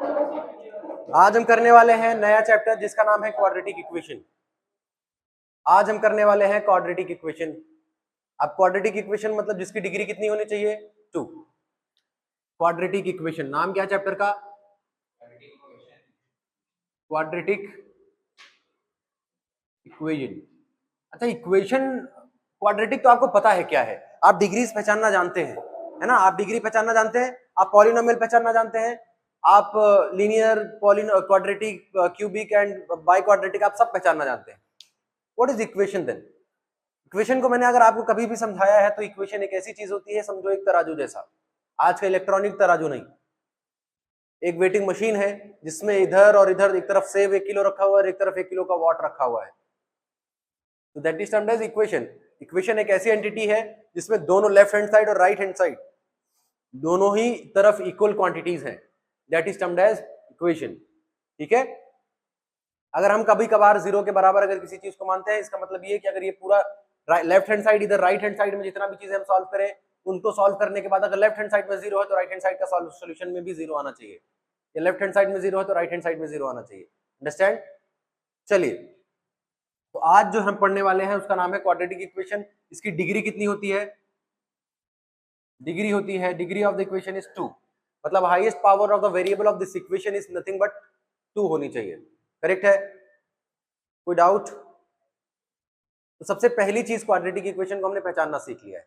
आज हम करने वाले हैं नया चैप्टर जिसका नाम है क्वाड्रेटिक इक्वेशन। आज हम करने वाले हैं क्वाड्रेटिक इक्वेशन। अब क्वाड्रेटिक इक्वेशन मतलब जिसकी डिग्री कितनी होनी चाहिए? 2। क्वाड्रेटिक इक्वेशन नाम क्या चैप्टर का? Quadratic equation. अच्छा, इक्वेशन क्वाड्रेटिक तो आपको पता है क्या है, आप डिग्रीज पहचानना जानते हैं, है ना? आप डिग्री पहचानना जानते हैं, आप पॉलिनोमियल पहचानना जानते हैं, आप linear quadratic cubic and biquadratic आप सब पहचानना जानते हैं। What is equation then? Equation को मैंने अगर आपको कभी भी समझाया है तो इक्वेशन एक ऐसी चीज होती है, समझो एक तराजू जैसा। आज का इलेक्ट्रॉनिक तराजू नहीं, एक वेटिंग मशीन है जिसमें इधर और इधर एक तरफ सेब 1 किलो रखा हुआ है, एक तरफ 1 किलो का वॉट रखा हुआ है। तो that is termed as equation. Equation एक ऐसी एंटिटी है जिसमें दोनों लेफ्ट हैंड साइड और राइट हैंड साइड दोनों ही तरफ इक्वल क्वांटिटीज हैं। That is termed as equation. ठीक है? अगर हम कभी कभार जीरो के बराबर अगर किसी चीज को मानते हैं, इसका मतलब ये कि अगर ये पूरा लेफ्ट हैंड साइड इधर राइट हैंड साइड में जितना भी चीजें हम सॉल्व करें, उनको सॉल्व करने के बाद अगर लेफ्ट हैंड साइड में जीरो है तो राइट हैंड साइड का सॉल्यूशन में भी जीरो आना चाहिए, या लेफ्ट हैंड साइड में जीरो है तो राइट हैंड साइड में जीरो आना चाहिए। अंडरस्टैंड? चलिए, तो आज जो हम पढ़ने वाले हैं उसका नाम है क्वाड्रेटिक इक्वेशन। इसकी डिग्री कितनी होती है? डिग्री होती है, degree of the equation is 2। मतलब highest power of the variable of this equation is nothing but 2 होनी चाहिए। करेक्ट है? कोई डाउट? तो सबसे पहली चीज क्वाड्रेटिक इक्वेशन को हमने पहचानना सीख लिया है।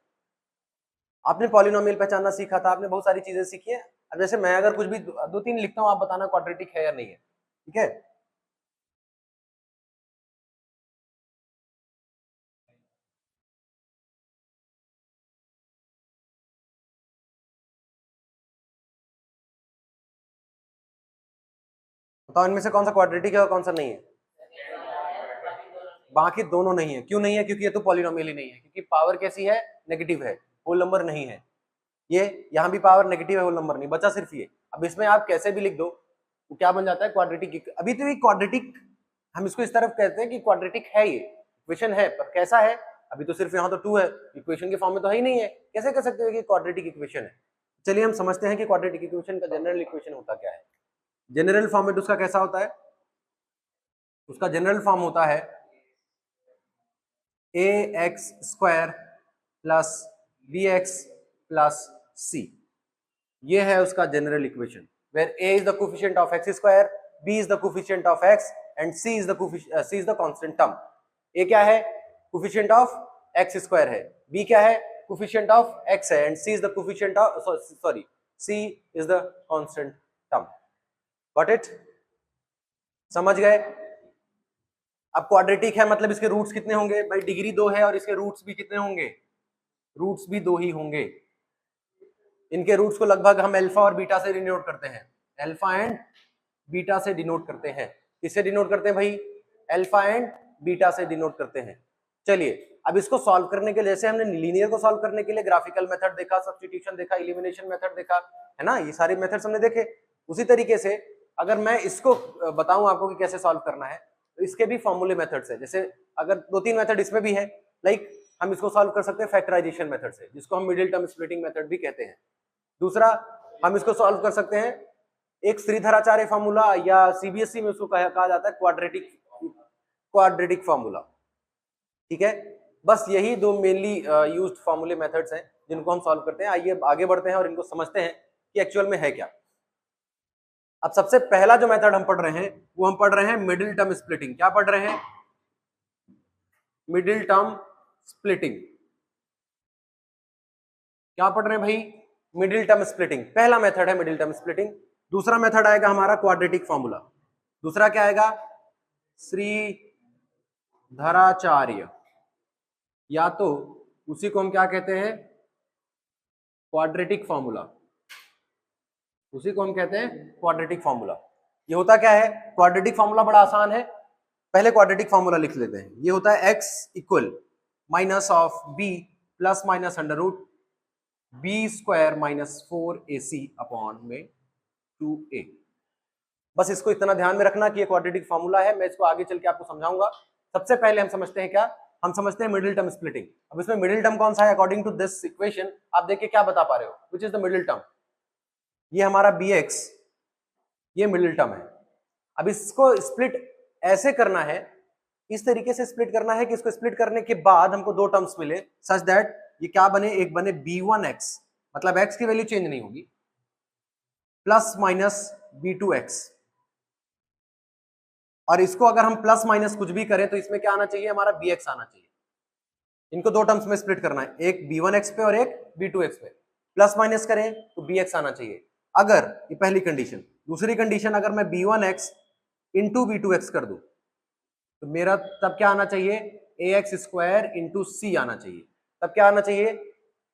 आपने पॉलिनोमियल पहचानना सीखा था, आपने बहुत सारी चीजें सीखी है। अब जैसे मैं अगर कुछ भी दो तीन लिखता हूं, आप बताना क्वाड्रेटिक है या नहीं है। ठीक है? बताओ इनमें से कौन सा क्वाड्रेटिक है और कौन सा नहीं है? बाकी दोनों नहीं है। क्यों नहीं है? क्योंकि ये तो पॉलिनोमियल ही नहीं है, क्योंकि पावर कैसी है? नेगेटिव है, होल नंबर नहीं है। ये यहाँ भी पावर नेगेटिव है, होल नंबर नहीं, बचा सिर्फ ये। अब इसमें आप कैसे भी लिख दो तो क्या बन जाता है? क्वाड्रेटिक। अभी तो ये क्वाड्रेटिक, हम इसको इस तरफ कहते हैं कि क्वाड्रेटिक है, ये इक्वेशन है, पर कैसा है? अभी तो सिर्फ यहाँ तो 2 है, इक्वेशन के फॉर्म में तो है ही नहीं है, कैसे कह सकते हो कि क्वाड्रेटिक इक्वेशन है? चलिए हम समझते हैं कि क्वाड्रेटिक इक्वेशन का जनरल इक्वेशन होता क्या है। जनरल फॉर्मेट उसका कैसा होता है? उसका जनरल फॉर्म होता है ax² plus bx plus c। ये है उसका general equation, where a is the coefficient of x², b is the coefficient of x and c is the constant term. a क्या है? कोफिशिएंट ऑफ x² है, b क्या है? Coefficient of x है, and c is the coefficient of c is the constant term. Got it? समझ गए? अब quadratic है मतलब इसके रूट्स कितने होंगे? भाई डिग्री 2 है और इसके रूट्स भी कितने होंगे? रूट्स भी 2 ही होंगे। इनके रूट्स को लगभग हम अल्फा और बीटा से डिनोट करते हैं, अल्फा एंड बीटा से डिनोट करते हैं। किससे डिनोट करते हैं भाई? अल्फा एंड बीटा से डिनोट करते हैं। चलिए, अब इसको सॉल्व करने के लिए, जैसे हमने लीनियर को सॉल्व करने के लिए ग्राफिकल मेथड देखा, सब्स्टिट्यूशन देखा, एलिमिनेशन मेथड देखा, है ना? ये सारे मेथड्स हमने देखे। उसी तरीके से अगर मैं इसको बताऊं आपको कि कैसे सॉल्व करना है, तो इसके भी फॉर्मूले मेथड्स है। जैसे अगर 2-3 मेथड इसमें भी है, लाइक हम इसको सॉल्व कर सकते हैं फैक्टराइजेशन मेथड से, जिसको हम मिडिल टर्म स्प्लिटिंग मेथड भी कहते हैं। दूसरा, हम इसको सॉल्व कर सकते हैं एक श्रीधराचार्य फॉर्मूला, या सीबीएसई में उसको कहा जाता है क्वाड्रेटिक फॉर्मूला। ठीक है? बस यही 2 मेनली यूज्ड फॉर्मूले मेथड्स हैं जिनको हम सॉल्व करते हैं। आइए आगे बढ़ते हैं और इनको समझते हैं कि एक्चुअल में है क्या। अब सबसे पहला जो मेथड हम पढ़ रहे हैं वो हम पढ़ रहे हैं मिडिल टर्म स्प्लिटिंग। क्या पढ़ रहे हैं? Middle term splitting. क्या पढ़ रहे हैं भाई? Middle term splitting. पहला मेथड है मिडिल टर्म स्प्लिटिंग। दूसरा मेथड आएगा हमारा क्वाड्रेटिक फॉर्मूला। दूसरा क्या आएगा? श्रीधराचार्य, या तो उसी को हम क्या कहते हैं? Quadratic formula. उसी को हम कहते हैं क्वाड्रेटिक फॉर्मूला। ये होता क्या है? क्वाड्रेटिक फॉर्मूला बड़ा आसान है। पहले क्वाड्रेटिक फॉर्मूला लिख लेते हैं। ये होता है x equal minus of b plus minus under root b² minus 4ac upon में 2a। बस इसको इतना ध्यान में रखना कि ये क्वाड्रेटिक फॉर्मूला है। मैं इसको आगे चल के आपको समझाऊंगा। सबसे पहले हम समझते हैं क्या? हम समझते हैं मिडिल टर्म स्प्लिटिंग। अब इसमें मिडिल टर्म कौन सा है? अकॉर्डिंग टू दिस इक्वेशन आप देखिए क्या बता पा रहे हो, which is the middle term? ये हमारा bx ये मिडिल टर्म है। अब इसको स्प्लिट ऐसे करना है, इस तरीके से स्प्लिट करना है कि इसको स्प्लिट करने के बाद हमको दो टर्म्स मिले सच दैट ये क्या बने, एक बने b1x, मतलब x की वैल्यू चेंज नहीं होगी, प्लस माइनस b2x। और इसको अगर हम प्लस माइनस कुछ भी करें तो इसमें क्या आना चाहिए, हमारा bx आना चाहिए। इनको दो टर्म्स में स्प्लिट करना है, एक b1x पे और एक b2x पे। प्लस माइनस करें तो bx आना चाहिए, अगर ये पहली कंडीशन। दूसरी कंडीशन, अगर मैं b1x इंटू b2x कर दूं तो मेरा तब क्या आना चाहिए, ax स्क्वायर इंटू सी आना चाहिए। तब क्या आना चाहिए,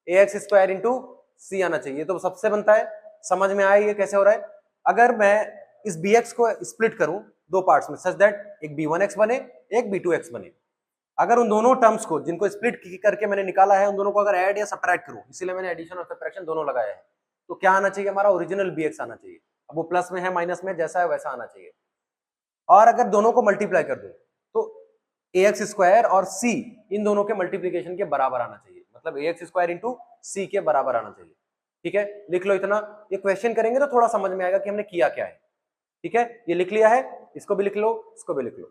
ax स्क्वायर इंटू सी आना चाहिए। तो सबसे बनता है, समझ में आया ये कैसे हो रहा है। अगर मैं इस bx को स्प्लिट करूं दो पार्ट्स में सच दैट एक b1x बने एक b2x बने, अगर उन दोनों टर्म्स को जिनको स्प्लिट करके मैंने निकाला है उन दोनों को अगर ऐड या सब्ट्रैक्ट करूं, इसीलिए मैंने एडिशन और सब्ट्रैक्शन दोनों लगाया है, तो क्या आना चाहिए, हमारा ओरिजिनल bx आना चाहिए। अब वो प्लस में है माइनस में, जैसा है वैसा आना चाहिए। और अगर दोनों को मल्टीप्लाई कर दो तो ax स्क्वायर और c इन दोनों के मल्टीप्लीकेशन के बराबर आना चाहिए, मतलब ax स्क्वायर इंटू सी के बराबर आना चाहिए। ठीक है, लिख लो इतना। ये क्वेश्चन करेंगे तो थोड़ा समझ में आएगा कि हमने किया क्या है। ठीक है, ये लिख लिया है, इसको भी लिख लो, इसको भी लिख लो।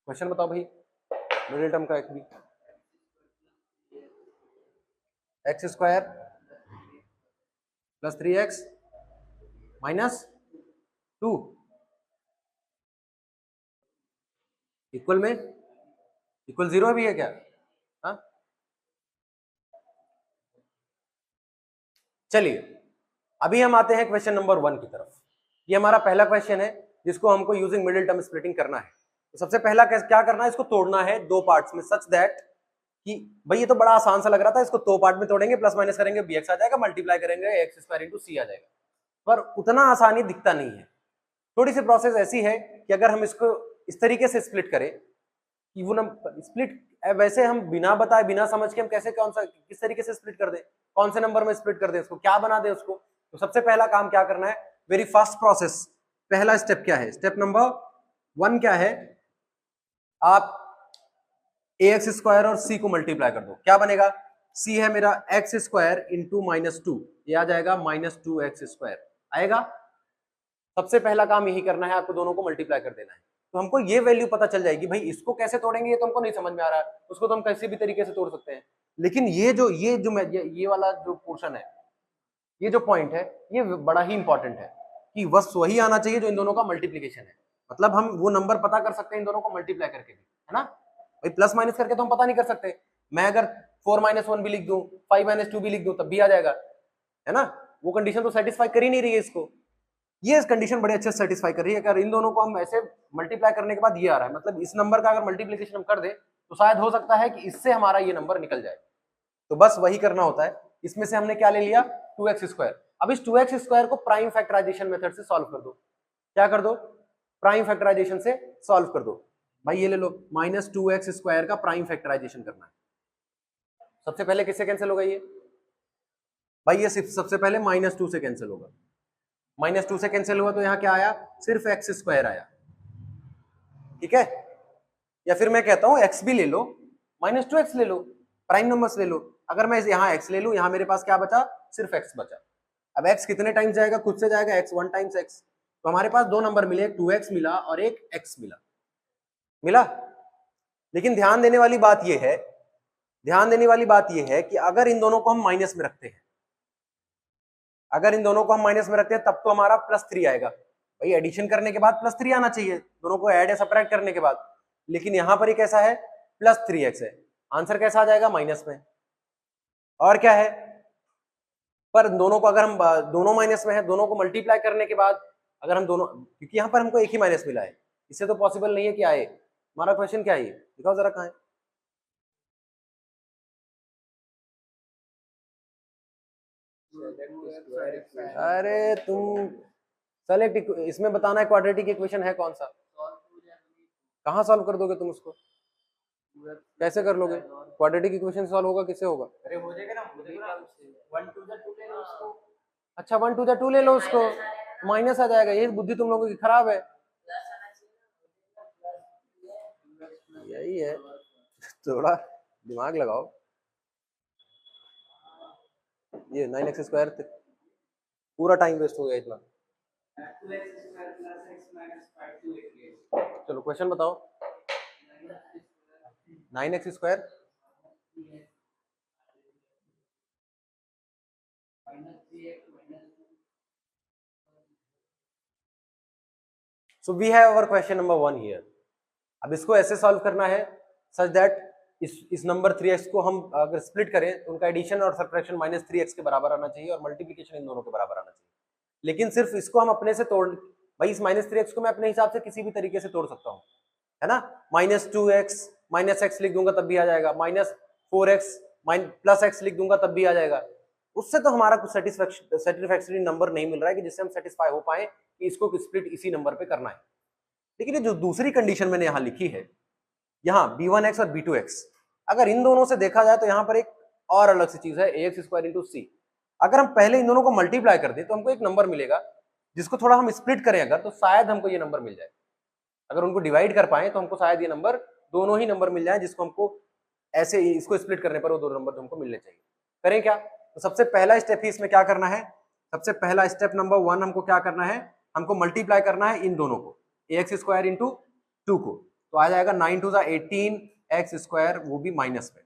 क्वेश्चन बताओ भाई, मिडिल टर्म का एक भी, x square plus 3x minus 2 equal में, इक्वल 0 भी है क्या? हाँ, चलिए अभी हम आते हैं क्वेश्चन नंबर 1 की तरफ। ये हमारा पहला क्वेश्चन है जिसको हमको यूजिंग मिडिल टर्म स्प्लिटिंग करना है। तो सबसे पहला क्या करना है, इसको तोड़ना है दो पार्ट्स में सच दैट कि भाई ये तो बड़ा आसान सा लग रहा था, इसको दो पार्ट में तोड़ेंगे, प्लस माइनस करेंगे bx आ जाएगा, मल्टीप्लाई करेंगे एक्स स्क्वायर इंटू सी आ जाएगा। पर उतना आसानी दिखता नहीं है। थोड़ी सी प्रोसेस ऐसी है कि अगर हम इसको इस तरीके से स्प्लिट करें कि वो नंबर स्प्लिट, वैसे हम बिना बताए बिना समझ के हम कैसे कौन सा किस तरीके से स्प्लिट कर दे, कौन से नंबर में स्प्लिट कर दे, उसको क्या बना दे उसको। तो सबसे पहला काम क्या करना है, वेरी फास्ट प्रोसेस, पहला स्टेप क्या है, स्टेप नंबर 1 क्या है, आप ax स्क्वायर और c को मल्टीप्लाई कर दो, क्या बनेगा, c है मेरा x स्क्वायर इंटू -2, ये आ जाएगा -2x स्क्वायर आएगा। सबसे पहला काम यही करना है, आपको दोनों को मल्टीप्लाई कर देना है। तो हमको ये वैल्यू पता चल जाएगी, भाई इसको कैसे तोड़ेंगे ये तो हमको नहीं समझ में आ रहा है, उसको तो हम कैसे भी तरीके से तोड़ सकते हैं। लेकिन ये वाला जो पोर्शन है, ये जो पॉइंट है, ये बड़ा ही इंपॉर्टेंट है कि बस वही आना चाहिए जो इन दोनों का मल्टीप्लीकेशन है। मतलब हम वो नंबर पता कर सकते हैं इन दोनों को मल्टीप्लाई करके भी, है ना। भाई प्लस माइनस करके तो हम पता नहीं कर सकते। मैं अगर 4 - 1 भी लिख दूं, 5 - 2 भी लिख दूं, तब भी आ जाएगा, है ना। वो कंडीशन तो सेटिस्फाई कर ही नहीं रही है इसको, ये कंडीशन बड़े अच्छे से सेटिस्फाई कर रही है। अगर इन दोनों को हम ऐसे मल्टीप्लाई करने के बाद ये आ रहा है, मतलब इस नंबर का अगर मल्टीप्लीकेशन हम कर दे तो शायद हो सकता है कि इससे हमारा ये नंबर निकल जाए। तो बस वही करना होता है। इसमें से हमने क्या ले लिया, 2x स्क्वायर। अब इस 2x स्क्वायर को प्राइम फैक्टराइजेशन मेथड से सॉल्व कर दो। क्या कर दो, प्राइम फैक्टराइजेशन से सॉल्व कर दो। भाई ये ले लो, -2x स्क्वायर का प्राइम फैक्टराइजेशन करना है। सबसे पहले किससे कैंसिल होगा ये, भाई ये सबसे पहले -2 से कैंसिल होगा। -2 से कैंसिल हुआ तो यहाँ क्या आया, सिर्फ x स्क्वायर आया। ठीक है, या फिर मैं कहता हूं x भी ले लो, -2x ले लो, प्राइम नंबर्स ले लो। अगर मैं यहाँ x ले लूं, यहाँ मेरे पास क्या बचा, सिर्फ x बचा। अब x कितने टाइम्स जाएगा, खुद से जाएगा, x 1 टाइम्स x। तो हमारे पास दो नंबर मिले, 2x मिला और एक x मिला। लेकिन ध्यान देने वाली बात यह है, ध्यान देने वाली बात यह है कि अगर इन दोनों को हम माइनस में रखते हैं, अगर इन दोनों को हम माइनस में रखते हैं तब तो हमारा +3 आएगा। भाई एडिशन करने के बाद +3 आना चाहिए, दोनों को ऐड या सब्ट्रैक्ट करने के बाद। लेकिन यहां पर ही कैसा है, +3x है, आंसर कैसा आ जाएगा, माइनस में। और क्या है, पर दोनों को अगर हम दोनों माइनस में है, दोनों को मल्टीप्लाई करने के बाद अगर हम दोनों, क्योंकि यहाँ पर हमको एक ही माइनस मिला है, इससे तो पॉसिबल नहीं है कि आए। हमारा क्वेश्चन क्या है, दिखाओ जरा कहाँ है। अरे तुम सेलेक्ट, इसमें बताना है क्वाड्रेटिक इक्वेशन है कौन सा, कहाँ सॉल्व कर दोगे तुम उसको, कैसे कर लोगे, क्वाड्रेटिक इक्वेशन सॉल्व होगा किससे होगा, अरे हो जाएगा ना, 1 to the 2 ले लो उसको। अच्छा 1 to the 2 ले लो उसको, माइनस आ जाएगा। ये बुद्धि तुम लोगों की खराब है, यही है थोड़ा दिमाग लगाओ। ये 9x² पूरा टाइम वेस्ट हो गया इतना। 2x² plus x minus 5 to 8. चलो क्वेश्चन बताओ। 9x² Minus 3x minus so we have our question number 1 here. अब इसको ऐसे सॉल्व करना है सच दैट इस नंबर 3x को हम अगर स्प्लिट करें तो उनका एडिशन और सब्ट्रैक्शन -3x के बराबर आना चाहिए और मल्टीप्लिकेशन इन दोनों के बराबर आना चाहिए। लेकिन सिर्फ इसको हम अपने से तोड़, भाई इस -3x को मैं अपने हिसाब से किसी भी तरीके से तोड़ सकता हूँ, है ना। -2x -x लिख दूंगा तब भी आ जाएगा, -4x +x लिख दूंगा तब भी आ जाएगा। उससे तो हमारा कुछ सेटिस्फैक्टरी नंबर नहीं मिल रहा है कि जिससे हम सेटिस्फाई हो पाए कि इसको स्प्लिट इसी नंबर पे करना है। लेकिन ये जो दूसरी कंडीशन मैंने यहाँ लिखी है, यहाँ b1x और b2x, अगर इन दोनों से देखा जाए तो यहाँ पर एक और अलग सी चीज है ax² × c। अगर हम पहले इन दोनों को मल्टीप्लाई कर दें तो हमको एक नंबर मिलेगा जिसको थोड़ा हम स्प्लिट करें अगर, तो शायद हमको ये नंबर मिल जाए। अगर उनको डिवाइड कर पाए तो हमको शायद ये नंबर, दोनों ही नंबर मिल जाए जिसको हमको ऐसे इसको स्प्लिट करने पर वो दो नंबर हमको मिलने चाहिए। करें क्या? तो सबसे पहला स्टेप ही इसमें क्या करना है, सबसे पहला स्टेप नंबर 1 हमको क्या करना है, हमको मल्टीप्लाई करना है इन दोनों को, ax² × 2 को, तो आ जाएगा 9 × 2 = 18x², वो भी माइनस में।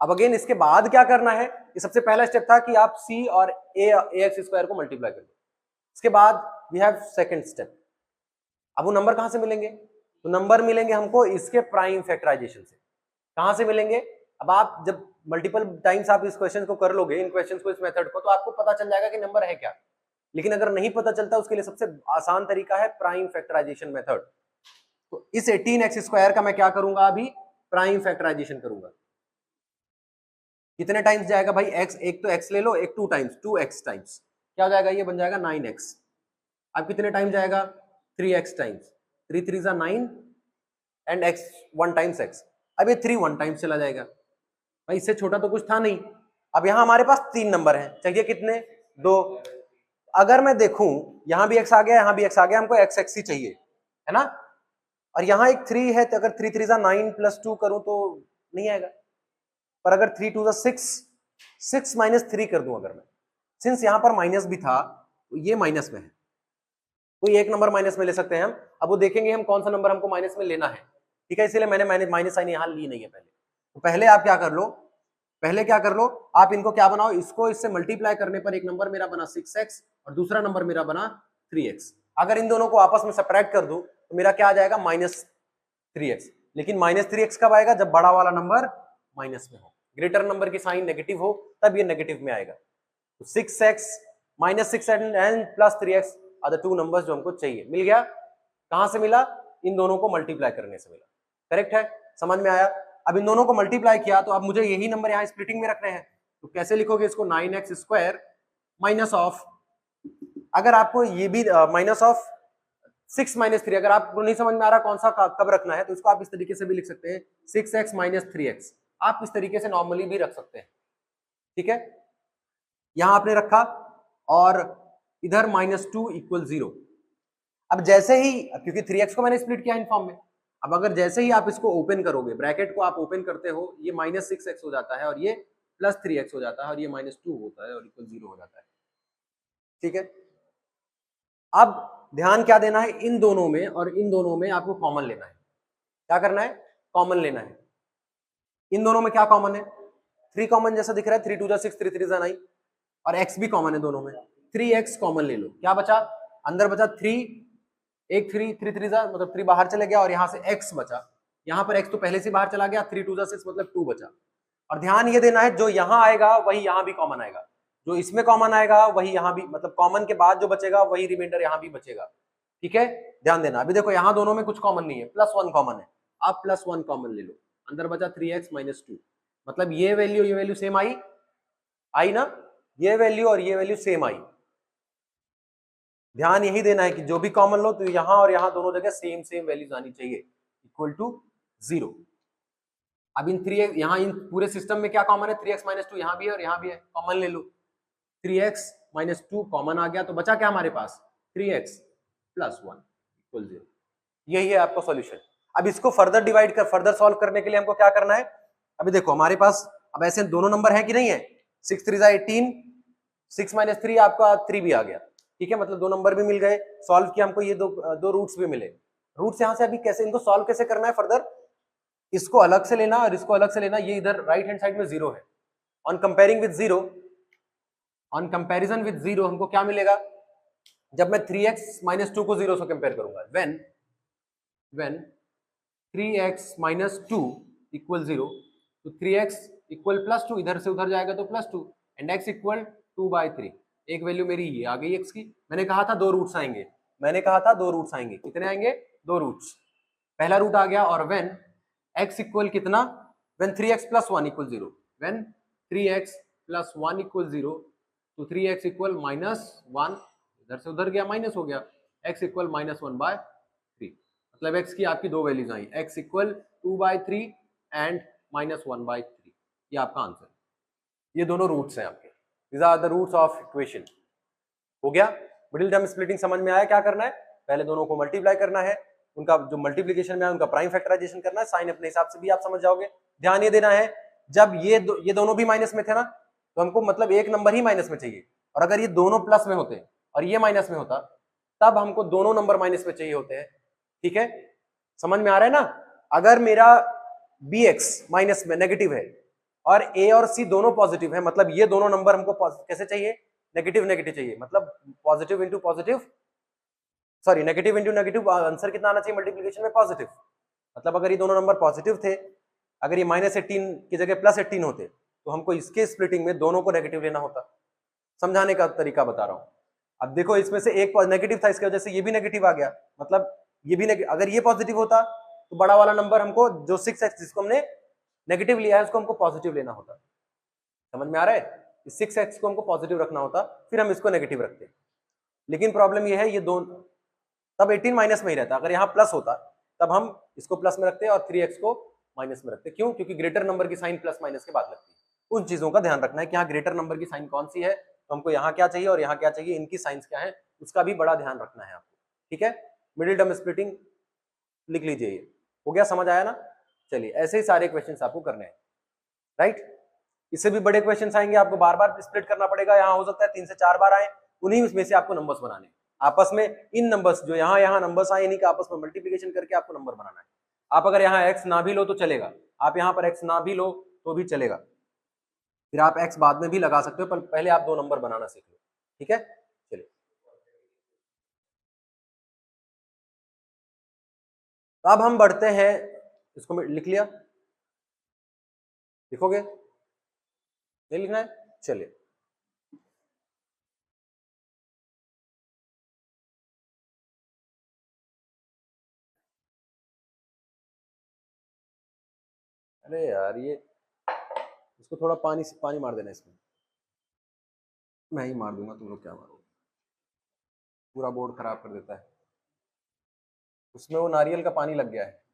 अब अगेन इसके बाद क्या करना है, ये सबसे पहला स्टेप था कि आप c और ax² को मल्टीप्लाई कर दो। इसके बाद वी हैव सेकंड स्टेप। अब वो नंबर कहां से मिलेंगे, तो नंबर मिलेंगे हमको इसके प्राइम फैक्टराइजेशन से। कहां से मिलेंगे, अब आप जब मल्टीपल टाइम्स आप इस क्वेश्चन को कर लोगे, इन क्वेश्चन को, इस मेथड को, तो आपको पता चल जाएगा कि नंबर है क्या। लेकिन अगर नहीं पता चलता उसके लिए सबसे आसान तरीका है प्राइम फैक्टराइजेशन मेथड। तो इस 18x² का मैं क्या करूंगा, अभी प्राइम फैक्टराइजेशन करूंगा। कितने टाइम्स जाएगा भाई, x, एक तो x ले लो, एक 2 टाइम्स, 2x टाइम्स, क्या हो जाएगा, ये बन जाएगा 9x। अब कितने टाइम जाएगा, 3x times, 3 3 = 9 and x 1 times x। अब ये 3 1 टाइम्स चला जाएगा, भाई इससे छोटा तो कुछ था नहीं। अब यहां हमारे पास 3 नंबर हैं, चाहिए कितने, 2। अगर मैं देखूं यहां भी x आ गया, यहां भी x आ गया, हमको x x ही चाहिए, है ना। और यहां एक 3 है, तो अगर 3 3 = 9 + 2 करूं तो नहीं आएगा। पर अगर 3 2 = 6, 6 - 3 कर दूं अगर मैं, सिंस यहां पर माइनस भी था तो ये माइनस में है, कोई एक नंबर माइनस में ले सकते हैं हम। अब वो देखेंगे हम कौन सा नंबर हमको माइनस में लेना है, ठीक है, इसलिए मैंने माइनस साइन यहां ली नहीं है पहले। तो पहले आप क्या कर लो, पहले क्या कर लो, आप इनको क्या बनाओ, इसको इससे मल्टीप्लाई करने पर एक नंबर मेरा बना 6x और दूसरा नंबर मेरा बना 3x। अगर इन दोनों को आपस में सब्ट्रैक्ट कर दूं तो मेरा क्या आ जाएगा, -3x। लेकिन -3x कब आएगा, जब बड़ा वाला नंबर माइनस में हो, ग्रेटर नंबर की साइन नेगेटिव हो, तब ये नेगेटिव में आएगा। तो 6x -6 and +3x are the 2 numbers जो हमको चाहिए। मिल गया, कहां से मिला, इन दोनों को मल्टीप्लाई करने से मिला। करेक्ट है, समझ में आया। अब इन दोनों को मल्टीप्लाई किया तो अब मुझे यही नंबर यहाँ स्प्लिटिंग में रखने हैं, तो कैसे लिखोगे इसको, 9x² माइनस ऑफ, अगर आपको ये भी माइनस ऑफ 6 - 3, अगर आपको नहीं समझ में आ रहा कौन सा कब रखना है, तो इसको आप इस तरीके से भी लिख सकते हैं, 6x - 3x, आप इस तरीके से नॉर्मली भी रख सकते हैं, ठीक है। यहां आपने रखा और इधर -2 = 0। अब जैसे ही, क्योंकि 3x को मैंने स्प्लिट किया इन फॉर्म में, अब अगर जैसे ही आप इसको ओपन करोगे, ब्रैकेट को आप ओपन करते हो, ये -6x हो जाता है और ये +3x हो जाता है और ये -2 होता है और =0 हो जाता है, ठीक है। अब ध्यान क्या देना है, इन दोनों में और इन दोनों में आपको कॉमन लेना है। क्या करना है, कॉमन लेना है। इन दोनों में क्या कॉमन है, 3 कॉमन जैसा दिख रहा है, 3 2 = 6, 3 3 = 9 और x भी कॉमन है दोनों में, 3x कॉमन ले लो, क्या बचा, अंदर बचा 3, एक 3 3 3 मतलब 3 बाहर चले गया और यहां से x बचा, यहां पर x तो पहले से बाहर चला गया, 3 2 = 6 मतलब 2 बचा। और ध्यान ये देना है, जो यहां आएगा वही यहां भी कॉमन आएगा, जो इसमें कॉमन आएगा वही यहां भी, मतलब कॉमन के बाद जो बचेगा वही रिमाइंडर यहां भी बचेगा, ठीक है। ध्यान देना, अभी देखो यहां दोनों में कुछ कॉमन नहीं है, +1 कॉमन है, आप +1 कॉमन ले लो, अंदर बचा 3x - 2, मतलब ये वैल्यू सेम आई ना, ये वैल्यू और ये वैल्यू सेम आई। ध्यान यही देना है कि जो भी कॉमन लो तो यहां और यहां दोनों जगह सेम वैल्यूज आनी चाहिए, =0। अब इन 3x, यहां इन पूरे सिस्टम में क्या कॉमन है, 3x - 2 यहां भी है और यहां भी है, कॉमन ले लो, 3x - 2 कॉमन आ गया, तो बचा क्या हमारे पास, 3x + 1 = 0। यही है आपका सॉल्यूशन। अब इसको फर्दर डिवाइड कर फर्दर सॉल्व करने के लिए हमको क्या करना है, अभी देखो हमारे पास अब ऐसे दोनों नंबर है कि नहीं है, 6 3 18, 6 - 3 आपका 3 भी आ गया, ठीक है, मतलब दो नंबर भी मिल गए, सॉल्व किया हमको, ये दो रूट्स भी मिले। रूट्स यहां से अभी कैसे इनको सॉल्व कैसे करना है फर्दर, इसको अलग से लेना और इसको अलग से लेना, ये इधर राइट हैंड साइड में 0 है। On comparing with 0, on comparison with 0 हमको क्या मिलेगा, जब मैं 3x - 2 को 0 से कंपेयर करूंगा, when 3x - 2 इक्वल 0, तो 3x इक्वल +2, इधर से उधर जाएगा तो +2 एंड x इक्वल 2/3। एक वैल्यू मेरी ये आ गई x की। मैंने कहा था दो रूट्स आएंगे, कितने आएंगे, दो रूट्स। पहला रूट आ गया, और when x इक्वल कितना, when 3x + 1 equal 0, when 3x + 1 equal 0, तो 3x इक्वल -1, इधर से उधर गया माइनस हो गया, x इक्वल -1/3। मतलब x की आपकी दो वैल्यूज आई, x इक्वल 2/3 एंड -1/3। ये आपका आंसर, ये दोनों रूट्स हैं आपके, these are the roots of equation. हो गया, मिडिल टर्म स्प्लिटिंग समझ में आया, क्या करना है, पहले दोनों को मल्टीप्लाई करना है, उनका जो मल्टीप्लीकेशन में है उनका प्राइम फैक्टराइजेशन करना है, साइन अपने हिसाब से भी आप समझ जाओगे। ध्यान ये देना है, जब ये दोनों भी माइनस में थे ना, तो हमको मतलब एक नंबर ही माइनस में चाहिए, और अगर ये दोनों प्लस में होते और ये माइनस में होता, तब हमको दोनों नंबर माइनस में चाहिए होते हैं, ठीक है, समझ में आ रहा है ना। अगर मेरा bx माइनस में नेगेटिव है और a और c दोनों पॉजिटिव है, मतलब ये दोनों नंबर हमको कैसे चाहिए, नेगेटिव नेगेटिव चाहिए, मतलब positive into positive, sorry negative into negative, answer कितना आना चाहिए मल्टीप्लिकेशन में, पॉजिटिव। मतलब अगर ये दोनों नंबर पॉजिटिव थे, अगर ये -18 की जगह +18 होते, तो हमको इसके स्प्लिटिंग में दोनों को नेगेटिव लेना होता। समझाने का तरीका बता रहा हूं। अब देखो इसमें से एक नेगेटिव था, इसकी वजह से ये भी नेगेटिव आ गया, मतलब ये भी अगर ये पॉजिटिव होता तो बड़ा वाला नंबर हमको जो 6x जिसको हमने नेगेटिव लिया है उसको हमको पॉजिटिव लेना होता। समझ में आ रहा है, इस 6x को हमको पॉजिटिव रखना होता, फिर हम इसको नेगेटिव रखते। लेकिन प्रॉब्लम ये है, ये दोनों तब 18 माइनस में ही रहता, अगर यहाँ प्लस होता तब हम इसको प्लस में रखते और 3x को माइनस में रखते। क्यों, क्योंकि ग्रेटर नंबर की साइन प्लस माइनस के बाद लगती है। उन चीजों का ध्यान रखना है कि यहाँ ग्रेटर नंबर की साइन कौन सी है, तो हमको यहाँ क्या चाहिए और यहाँ क्या चाहिए, इनकी साइंस क्या है, उसका भी बड़ा ध्यान रखना है आपको, ठीक है। मिडिल टर्म स्प्लिटिंग लिख लीजिए, ये हो गया, समझ आया ना। चलिए ऐसे ही सारे क्वेश्चंस आपको करने हैं, राइट। इससे भी बड़े क्वेश्चंस आएंगे, आपको बार बार स्प्लिट करना पड़ेगा, यहाँ हो सकता है 3 से 4 बार आए, उन्हीं में से आपको नंबर्स बनाने, आपस में इन नंबर्स जो यहाँ नंबर्स आए, इन्हीं का आपस में मल्टीप्लिकेशन करके आपको नंबर बनाना है। आप अगर यहाँ x ना भी लो तो चलेगा, आप यहाँ पर x ना भी लो तो भी चलेगा, फिर आप x बाद में भी लगा सकते हो, पर पहले आप दो नंबर बनाना सीख लो, ठीक है। चलिए तो अब हम बढ़ते हैं, इसको लिख लिया, लिखोगे नहीं लिखना है, चलिए अरे यार ये इसको थोड़ा पानी मार देना, इसमें मैं ही मार दूंगा, तुम लोग क्या मारोगे, पूरा बोर्ड खराब कर देता है, उसमें वो नारियल का पानी लग गया है।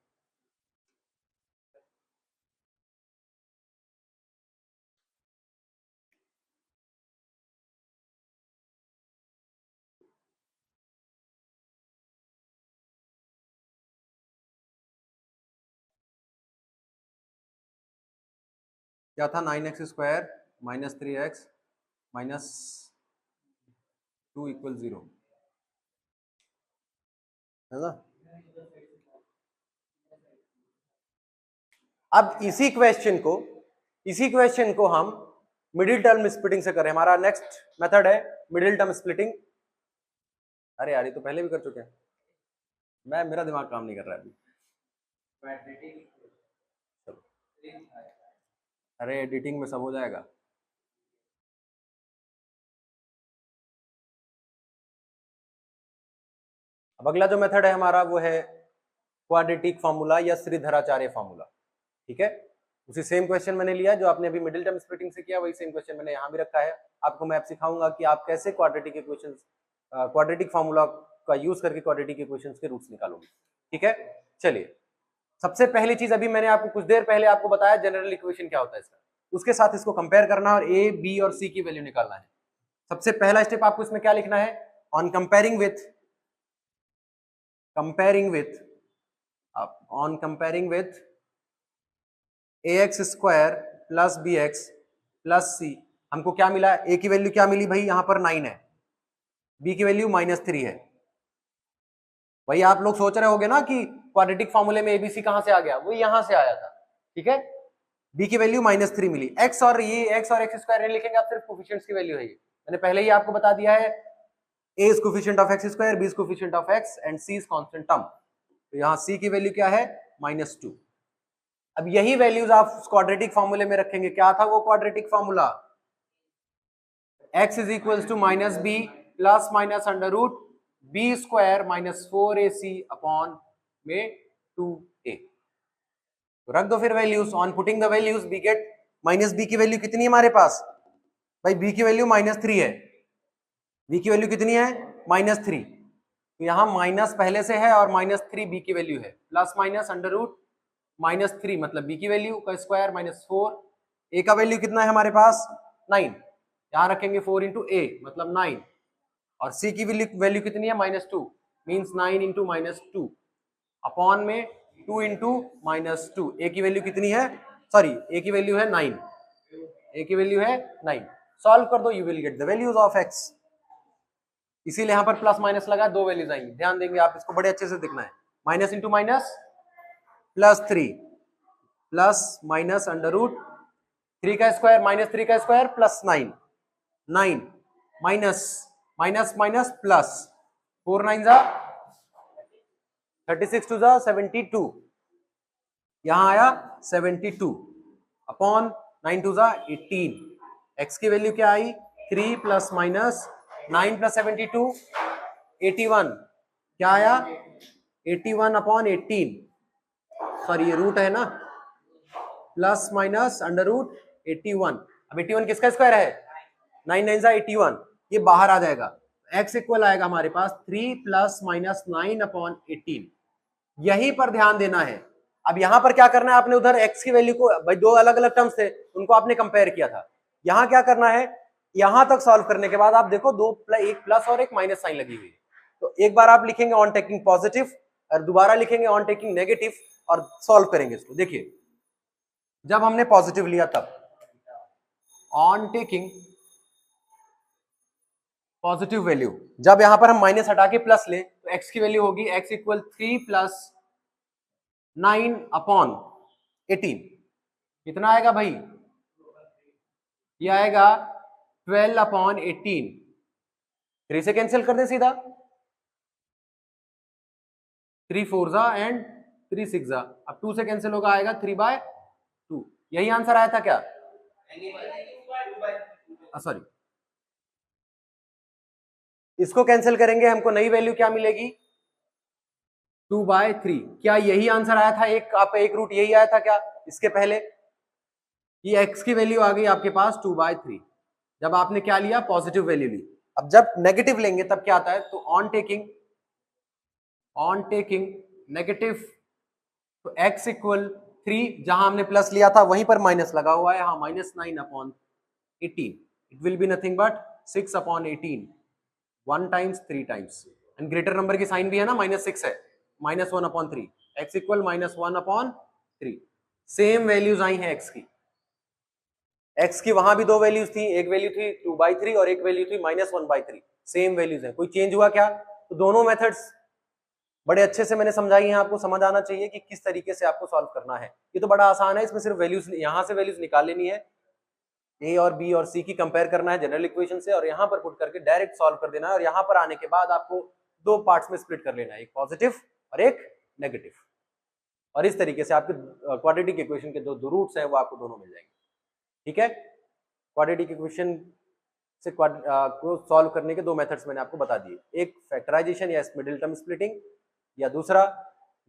क्या था, 9x² - 3x - 2 = 0, है ना। अब इसी क्वेश्चन को हम मिडिल टर्म स्प्लिटिंग से करें। हमारा नेक्स्ट मेथड है मिडिल टर्म स्प्लिटिंग। अरे यार ये तो पहले भी कर चुके हैं, मेरा दिमाग काम नहीं कर रहा है अभी। चलो अरे एडिटिंग में सब हो जाएगा। अब अगला जो मेथड है हमारा वो है क्वाड्रेटिक फार्मूला या श्रीधराचार्य फार्मूला, ठीक है। उसी सेम क्वेश्चन मैंने लिया जो आपने अभी मिडिल टर्म स्प्लिटिंग से किया, वही सेम क्वेश्चन मैंने यहाँ भी रखा है। आपको मैं सिखाऊंगा कि आप कैसे क्वाड्रेटिक इक्वेशंस, क्वाड्रेटिक फार्मूला का यूज करके क्वाड्रेटिक इक्वेशंस के रूट्स निकालोगे, ठीक है। चलिए सबसे पहली चीज, अभी मैंने आपको कुछ देर पहले आपको बताया जनरल इक्वेशन क्या होता है इसका, उसके साथ इसको कंपेयर करना और ए बी और सी की वैल्यू निकालना है। सबसे पहला स्टेप आपको इसमें क्या लिखना है, on comparing with on comparing with ax square plus bx plus c, हमको क्या मिला? a की वैल्यू क्या मिली भाई? यहां पर 9 है, b की वैल्यू -3 है। भाई आप लोग सोच रहे होगे ना कि क्वाड्रेटिक फॉर्मूले में एबीसी कहां से आ गया, वो यहां से आया था, ठीक है। b की वैल्यू -3 मिली, x और x स्क्वायर नहीं लिखेंगे आप, सिर्फ कोफिशिएंट्स की वैल्यू है ये, मैंने पहले ही आपको बता दिया है। a is coefficient of x square, b is coefficient of x and c is constant term. तो यहाँ c की वैल्यू क्या है? -2। अब यही वैल्यूज आप क्वाड्रेटिक फॉर्मूले में रखेंगे। क्या था वो quadratic formula? x is equal to -b plus minus under root b square -4ac upon में 2a। तो रख दो फिर values. On putting the values we get -b की वैल्यू कितनी है हमारे पास? भाई b की वैल्यू -3 है, b की वैल्यू कितनी है? -3। तो यहाँ माइनस पहले से है और -3 b की वैल्यू है, प्लस माइनस अंडर रूट -3 मतलब b की वैल्यू का स्क्वायर -4, a का वैल्यू कितना है हमारे पास? 9, यहाँ रखेंगे 4 इंटू a मतलब 9, और c की वैल्यू कितनी है? -2 मीन्स 9 इंटू -2 अपॉन में 2 इंटू -2। a की वैल्यू कितनी है? सॉरी a की वैल्यू है 9, a की वैल्यू है 9। सॉल्व कर दो, you will get the values of x। इसीलिए यहाँ पर प्लस माइनस लगा, दो वैल्यूज आएंगी, ध्यान देंगे आप, इसको बड़े अच्छे से देखना है। Minus into minus +3 plus minus under root 3 का स्क्वायर -3 का square plus 9 minus minus minus plus 4 9 जा 36 2 जा 72, यहां आया 72 अपॉन 9 2 जा 18। x की वैल्यू क्या आई? 3 प्लस माइनस 9 प्लस 72 81, क्या आया? 81 अपॉन 18, सॉरी ये रूट है ना, प्लस माइनस अंडर रूट 81। अब 81 किसका स्क्वायर है? 9 9 जा 81, ये बाहर आ जाएगा, x इक्वल आएगा हमारे पास 3 प्लस माइनस 9 अपॉन 18। यहीं पर ध्यान देना है। अब यहां पर क्या करना है आपने? उधर x की वैल्यू को, भाई दो अलग अलग टर्म्स थे उनको आपने कंपेयर किया था, यहां क्या करना है? यहां तक सॉल्व करने के बाद आप देखो एक प्लस और एक माइनस साइन लगी हुई है, तो एक बार आप लिखेंगे ऑन टेकिंग पॉजिटिव और दोबारा लिखेंगे ऑन टेकिंग नेगेटिव और सॉल्व करेंगे इसको। देखिए जब हमने पॉजिटिव लिया तब ऑन टेकिंग पॉजिटिव वैल्यू, जब यहां पर हम माइनस हटा के प्लस ले तो x की वैल्यू होगी x इक्वल 3 प्लस 9 अपॉन 18, कितना आएगा भाई? ये आएगा 12 अपॉन 18। 3 से कैंसिल कर दे सीधा, 3 4 जा एंड 3 6 जा, अब 2 से कैंसिल होगा, आएगा 3/2। यही आंसर आया था क्या? सॉरी, इसको कैंसिल करेंगे, हमको नई वैल्यू क्या मिलेगी? 2/3। क्या यही आंसर आया था? एक रूट यही आया था क्या इसके पहले? ये x की वैल्यू आ गई आपके पास 2/3, जब आपने क्या लिया? पॉजिटिव वैल्यू ली। अब जब नेगेटिव लेंगे तब क्या आता है? तो ऑन टेकिंग नेगेटिव, तो x इक्वल 3, जहां हमने प्लस लिया था वहीं पर माइनस लगा हुआ है, हाँ -9 upon 18, it will be nothing but 6 upon 18, 1 times 3 times, and greater number की साइन भी है ना, -6 है, -1 upon 3, x equal -1 upon 3। Same values आई हैं x की। x की वहां भी दो वैल्यूज थी, एक वैल्यू थी 2/3 और एक वैल्यू थी -1/3, सेम वैल्यूज हैं, कोई चेंज हुआ क्या? तो दोनों मेथड्स बड़े अच्छे से मैंने समझाई हैं, आपको समझ आना चाहिए कि किस तरीके से आपको सॉल्व करना है। ये तो बड़ा आसान है, इसमें सिर्फ वैल्यूज, यहां से वैल्यूज निकाल लेनी है, a और b और c की कंपेयर करना है जनरल इक्वेशन से, और यहां पर पुट करके डायरेक्ट सॉल्व कर देना है, और यहां पर आने के बाद आपको दो पार्ट्स में स्प्लिट कर लेना है, एक पॉजिटिव और एक नेगेटिव, और इस तरीके से आपके क्वाड्रेटिक इक्वेशन के दो रूट्स हैं वो आपको दोनों मिल जाएंगे। ठीक है, क्वाड्रेटिक इक्वेशन से को सॉल्व करने के दो मेथड्स मैंने आपको बता दिए, एक फैक्टराइजेशन या मिडिल टर्म स्प्लिटिंग, या दूसरा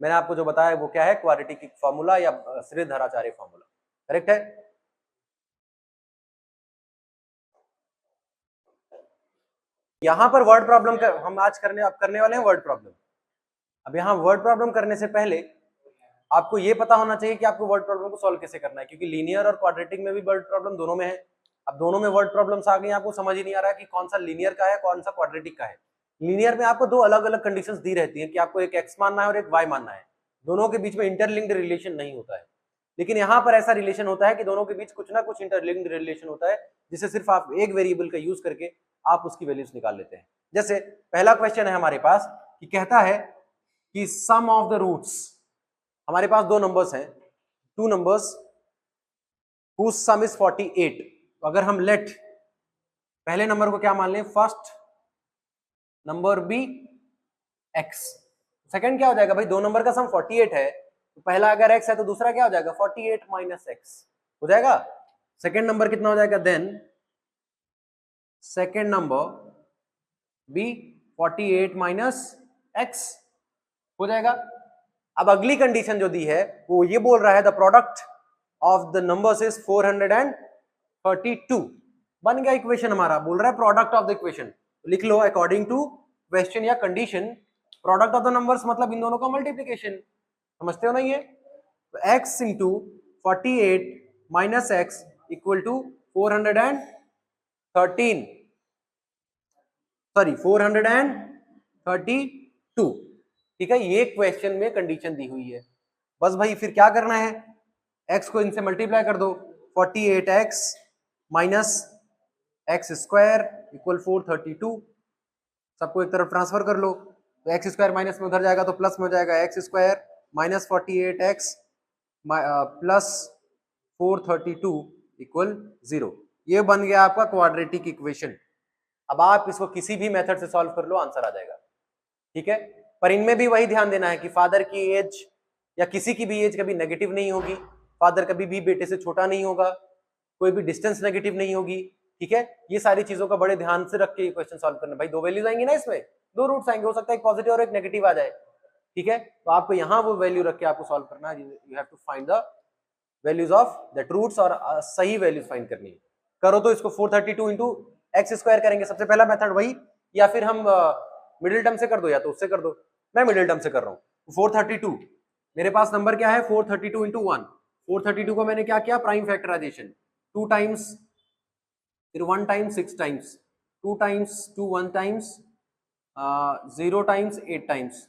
मैंने आपको जो बताया वो क्या है? क्वाड्रेटिक फॉर्मूला या श्रीधराचार्य फॉर्मूला। करेक्ट है? यहां पर वर्ड प्रॉब्लम हम आज करने वाले हैं वर्ड प्रॉब्लम। अब यहां वर्ड प्रॉब्लम करने से पहले आपको यह पता होना चाहिए कि आपको वर्ड प्रॉब्लम को सॉल्व कैसे करना है, क्योंकि लीनियर और क्वाड्रेटिक में भी वर्ड प्रॉब्लम दोनों में है। अब दोनों में वर्ड प्रॉब्लम्स आ गई, आपको समझ ही नहीं आ रहा है कि कौन सा लीनियर का है कौन सा क्वाड्रेटिक का है। लीनियर में आपको दो अलग अलग कंडीशंस दी रहती हैं कि आपको एक x मानना है और एक y मानना है। दोनों के बीच में इंटरलिंक्ड रिलेशन नहीं होता है, लेकिन यहाँ पर ऐसा रिलेशन होता है कि दोनों के बीच कुछ ना कुछ इंटरलिंक्ड रिलेशन होता है, जिससे सिर्फ आप एक वेरिएबल का यूज करके आप उसकी वैल्यूज निकाल लेते हैं। जैसे पहला क्वेश्चन है हमारे पास कि कहता है कि सम ऑफ द रूट्स, हमारे पास दो नंबर्स हैं, two numbers whose sum is 48। तो अगर हम लेट पहले नंबर को क्या मान लें, first number be x, second क्या हो जाएगा भाई, दो नंबर का सम 48 है, तो पहला अगर x है तो दूसरा क्या हो जाएगा 48 माइनस x हो जाएगा। सेकंड नंबर कितना हो जाएगा, then second number be 48 minus x हो जाएगा। अब अगली कंडीशन जो दी है वो ये बोल रहा है the product of the numbers is 432। बन गया इक्वेशन हमारा, बोल रहा है प्रोडक्ट ऑफ द इक्वेशन, लिख लो अकॉर्डिंग टू क्वेश्चन या condition product of the numbers मतलब इन दोनों का मल्टीप्लीकेशन, समझते हो ना ये। तो x into 48 minus x equal to 413, sorry 432, ठीक है। ये क्वेश्चन में कंडीशन दी हुई है। बस भाई फिर क्या करना है, x को इनसे मल्टीप्लाई कर दो, 48x minus x square equal 432, सबको एक तरफ ट्रांसफर कर लो, तो एक्स स्क्वायर माइनस में उधर जाएगा तो प्लस में हो जाएगा x square minus 48x plus 432 equal 0। ये बन गया आपका क्वाड्रेटिक इक्वेशन। अब आप इसको किसी भी मेथड से सॉल्व कर लो, आंसर आ जाएगा, ठीक है। पर इनमें भी वही ध्यान देना है कि फादर की एज या किसी की भी एज कभी नेगेटिव नहीं होगी, फादर कभी भी बेटे से छोटा नहीं होगा, कोई भी डिस्टेंस नेगेटिव नहीं होगी, ठीक है। ये सारी चीजों का बड़े ध्यान से रख के क्वेश्चन सॉल्व करना। भाई दो वैल्यूज आएंगी ना इसमें, दो रूट्स आएंगे, हो सकता है एक पॉजिटिव और एक नेगेटिव आ जाए, ठीक है। तो आपको यहाँ वो वैल्यू रख के आपको सॉल्व करना है, you have to find the values of that roots, और सही वैल्यूज फाइंड करनी है। करो तो इसको 432 इंटू एक्स स्क्वायर करेंगे, सबसे पहला मेथड वही, या फिर हम मिडिल टर्म से कर दो या तो उससे कर दो, मैं मिडिल टर्म से कर रहा हूँ। 432 मेरे पास नंबर क्या है 432 इंटू 1, 432 को मैंने क्या किया प्राइम फैक्टराइजेशन, 2 टाइम्स फिर 1 times 6 times, 2 times 2 1 times 0 times 8 times,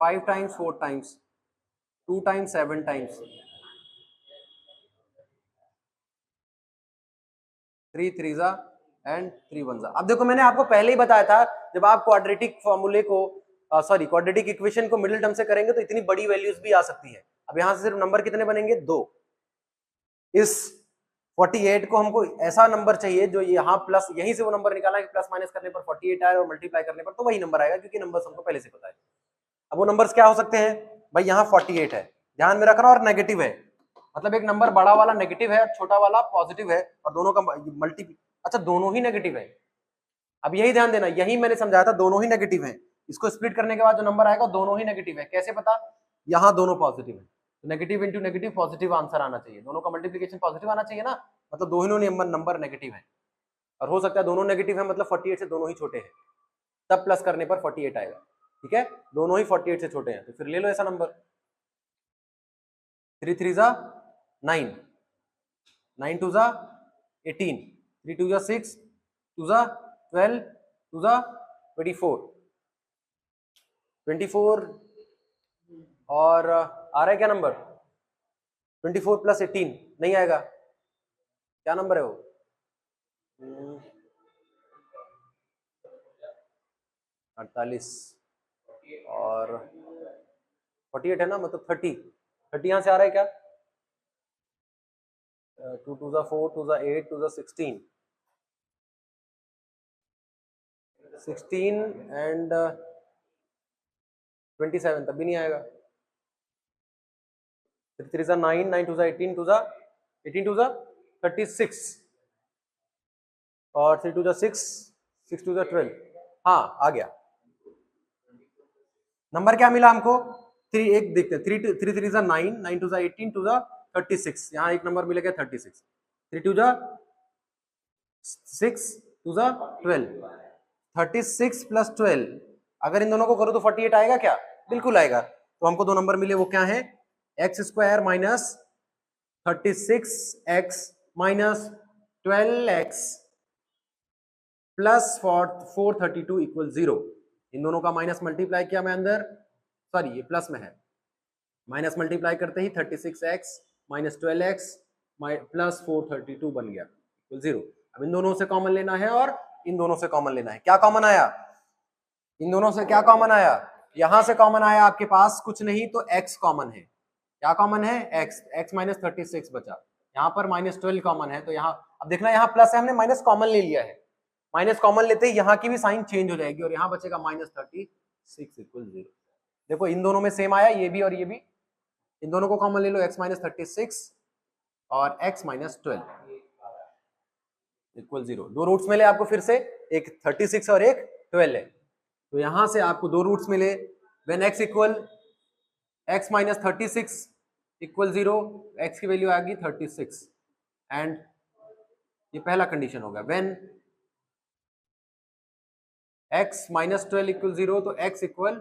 5 times 4 times, 2 times 7 times, 3 3 and 3 1। अब देखो मैंने आपको पहले ही बताया था, जब आप क्वाड्रेटिक फॉर्मूले को सॉरी क्वाड्रेटिक इक्वेशन को मिडिल टर्म से करेंगे तो इतनी बड़ी वैल्यूज भी आ सकती है। अब यहां से सिर्फ नंबर कितने बनेंगे, 2। इस 48 को हमको ऐसा नंबर चाहिए जो यहाँ प्लस, यहीं से वो नंबर निकालना है कि प्लस माइनस करने पर 48 आए और मल्टीप्लाई करने पर तो वही नंबर आएगा, क्योंकि नंबर्स हमको पहले से पता है। अब वो नंबर्स क्या हो सकते हैं भाई, यहाँ 48 है, ध्यान में रखना, और नेगेटिव है, मतलब एक नंबर बड़ा वाला नेगेटिव है और छोटा वाला पॉजिटिव है, और दोनों का मल्टी, अच्छा दोनों ही नेगेटिव है। अब यही ध्यान देना, यही मैंने समझाया था, दोनों ही नेगेटिव है। इसको स्प्लिट करने के बाद जो नंबर आएगा दोनों ही नेगेटिव है, कैसे पता, यहाँ दोनों पॉजिटिव है, तो negative into negative positive answer आना चाहिए, दोनों का मल्टीप्लिकेशन पॉजिटिव आना चाहिए ना, मतलब दोनों नंबर नेगेटिव है, और हो सकता है दोनों नेगेटिव है मतलब 48 से दोनों ही छोटे हैं, तब प्लस करने पर 48 आएगा, ठीक है। दोनों ही 48 से छोटे हैं तो फिर ले लो ऐसा नंबर, 3 3 9, 9 2 18, 3 2 6, 2 12, 2 24, 24 और आ रहा है क्या नंबर 24 प्लस 18 नहीं आएगा, क्या नंबर है वो, 48 और 48 है ना, मतलब 30 यहां से आ रहा है क्या, 2 2 4, 2 8, 2 16, 16 एंड 27 तब भी नहीं आएगा, 3 3 9, 9 2 18, 2 18 2 36 और 3 2 6, 6 2 12, हाँ आ गया नंबर, क्या मिला हमको 3, एक देखते हैं, 3 3 3 9, 9 2 18, 2 36, यहाँ एक नंबर मिलेगा 36, 3 2 6, 2 12, 36 प्लस 12, अगर इन दोनों को करो तो 48 आएगा क्या, बिल्कुल आएगा। तो हमको दो नंबर मिले, वो क्या है, x square minus 36x minus 12x plus 432 equal 0, इन दोनों का माइनस मल्टीप्लाई किया मैं अंदर, सॉरी ये प्लस में है, माइनस मल्टीप्लाई करते ही 36x माइनस 12x प्लस 432 बन गया इक्वल 0। अब इन दोनों से कॉमन लेना है और इन दोनों से कॉमन लेना है। क्या कॉमन आया? इन दोनों से क्या कॉमन आया? यहां से कॉमन आया आपके पास कुछ नहीं तो x कॉमन है। क्या कॉमन है? x माइनस 36 बचा। यहाँ पर माइनस 12 कॉमन है, तो यहाँ अब देखना यहाँ प्लस है, हमने माइनस कॉमन ले लिया है। माइनस कॉमन लेते ही यहाँ की भी साइन चेंज हो जाएगी और यहाँ बचेगा माइनस 36 इक्वल 0। देखो इन दोनों में सेम आया, ये भी और ये भी। इन दोनों को कॉमन ले लो, x माइनस 36 और x माइनस 12 इक्वल 0। दो रूट्स मिले आपको फिर से, एक 36 और एक 12 है, तो यहां से आपको दो रूट्स मिले। When x equal x minus 36 equal 0, x की वैल्यू आ गई 36 एंड ये पहला कंडीशन होगा। व्हेन x माइनस 12 इक्वल 0, तो x इक्वल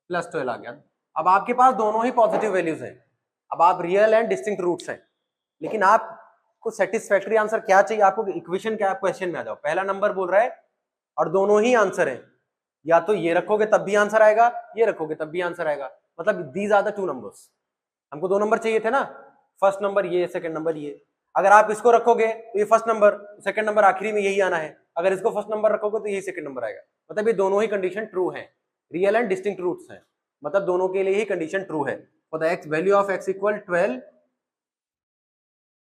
प्लस 12 आ गया। अब आपके पास दोनों ही पॉजिटिव वैल्यूज हैं। अब आप रियल एंड डिस्टिंक्ट रूट्स हैं, लेकिन आपको सेटिस्फैक्टरी आंसर क्या चाहिए? आपको इक्वेशन क्या? क्वेश्चन में आ जाओ, पहला नंबर बोल रहा है और दोनों ही आंसर है। या तो ये रखोगे तब भी आंसर आएगा, ये रखोगे तब भी आंसर आएगा, मतलब these are the two numbers. हमको दो नंबर चाहिए थे ना, फर्स्ट नंबर ये, सेकंड नंबर ये। अगर आप इसको रखोगे तो ये फर्स्ट नंबर, सेकंड नंबर आखिरी में यही आना है। अगर इसको फर्स्ट नंबर रखोगे तो यही सेकंड नंबर आएगा। मतलब ये दोनों ही कंडीशन ट्रू है, रियल एंड डिस्टिंक्ट रूट्स हैं, मतलब दोनों के लिए ही कंडीशन ट्रू है। For the x value of x equal 12,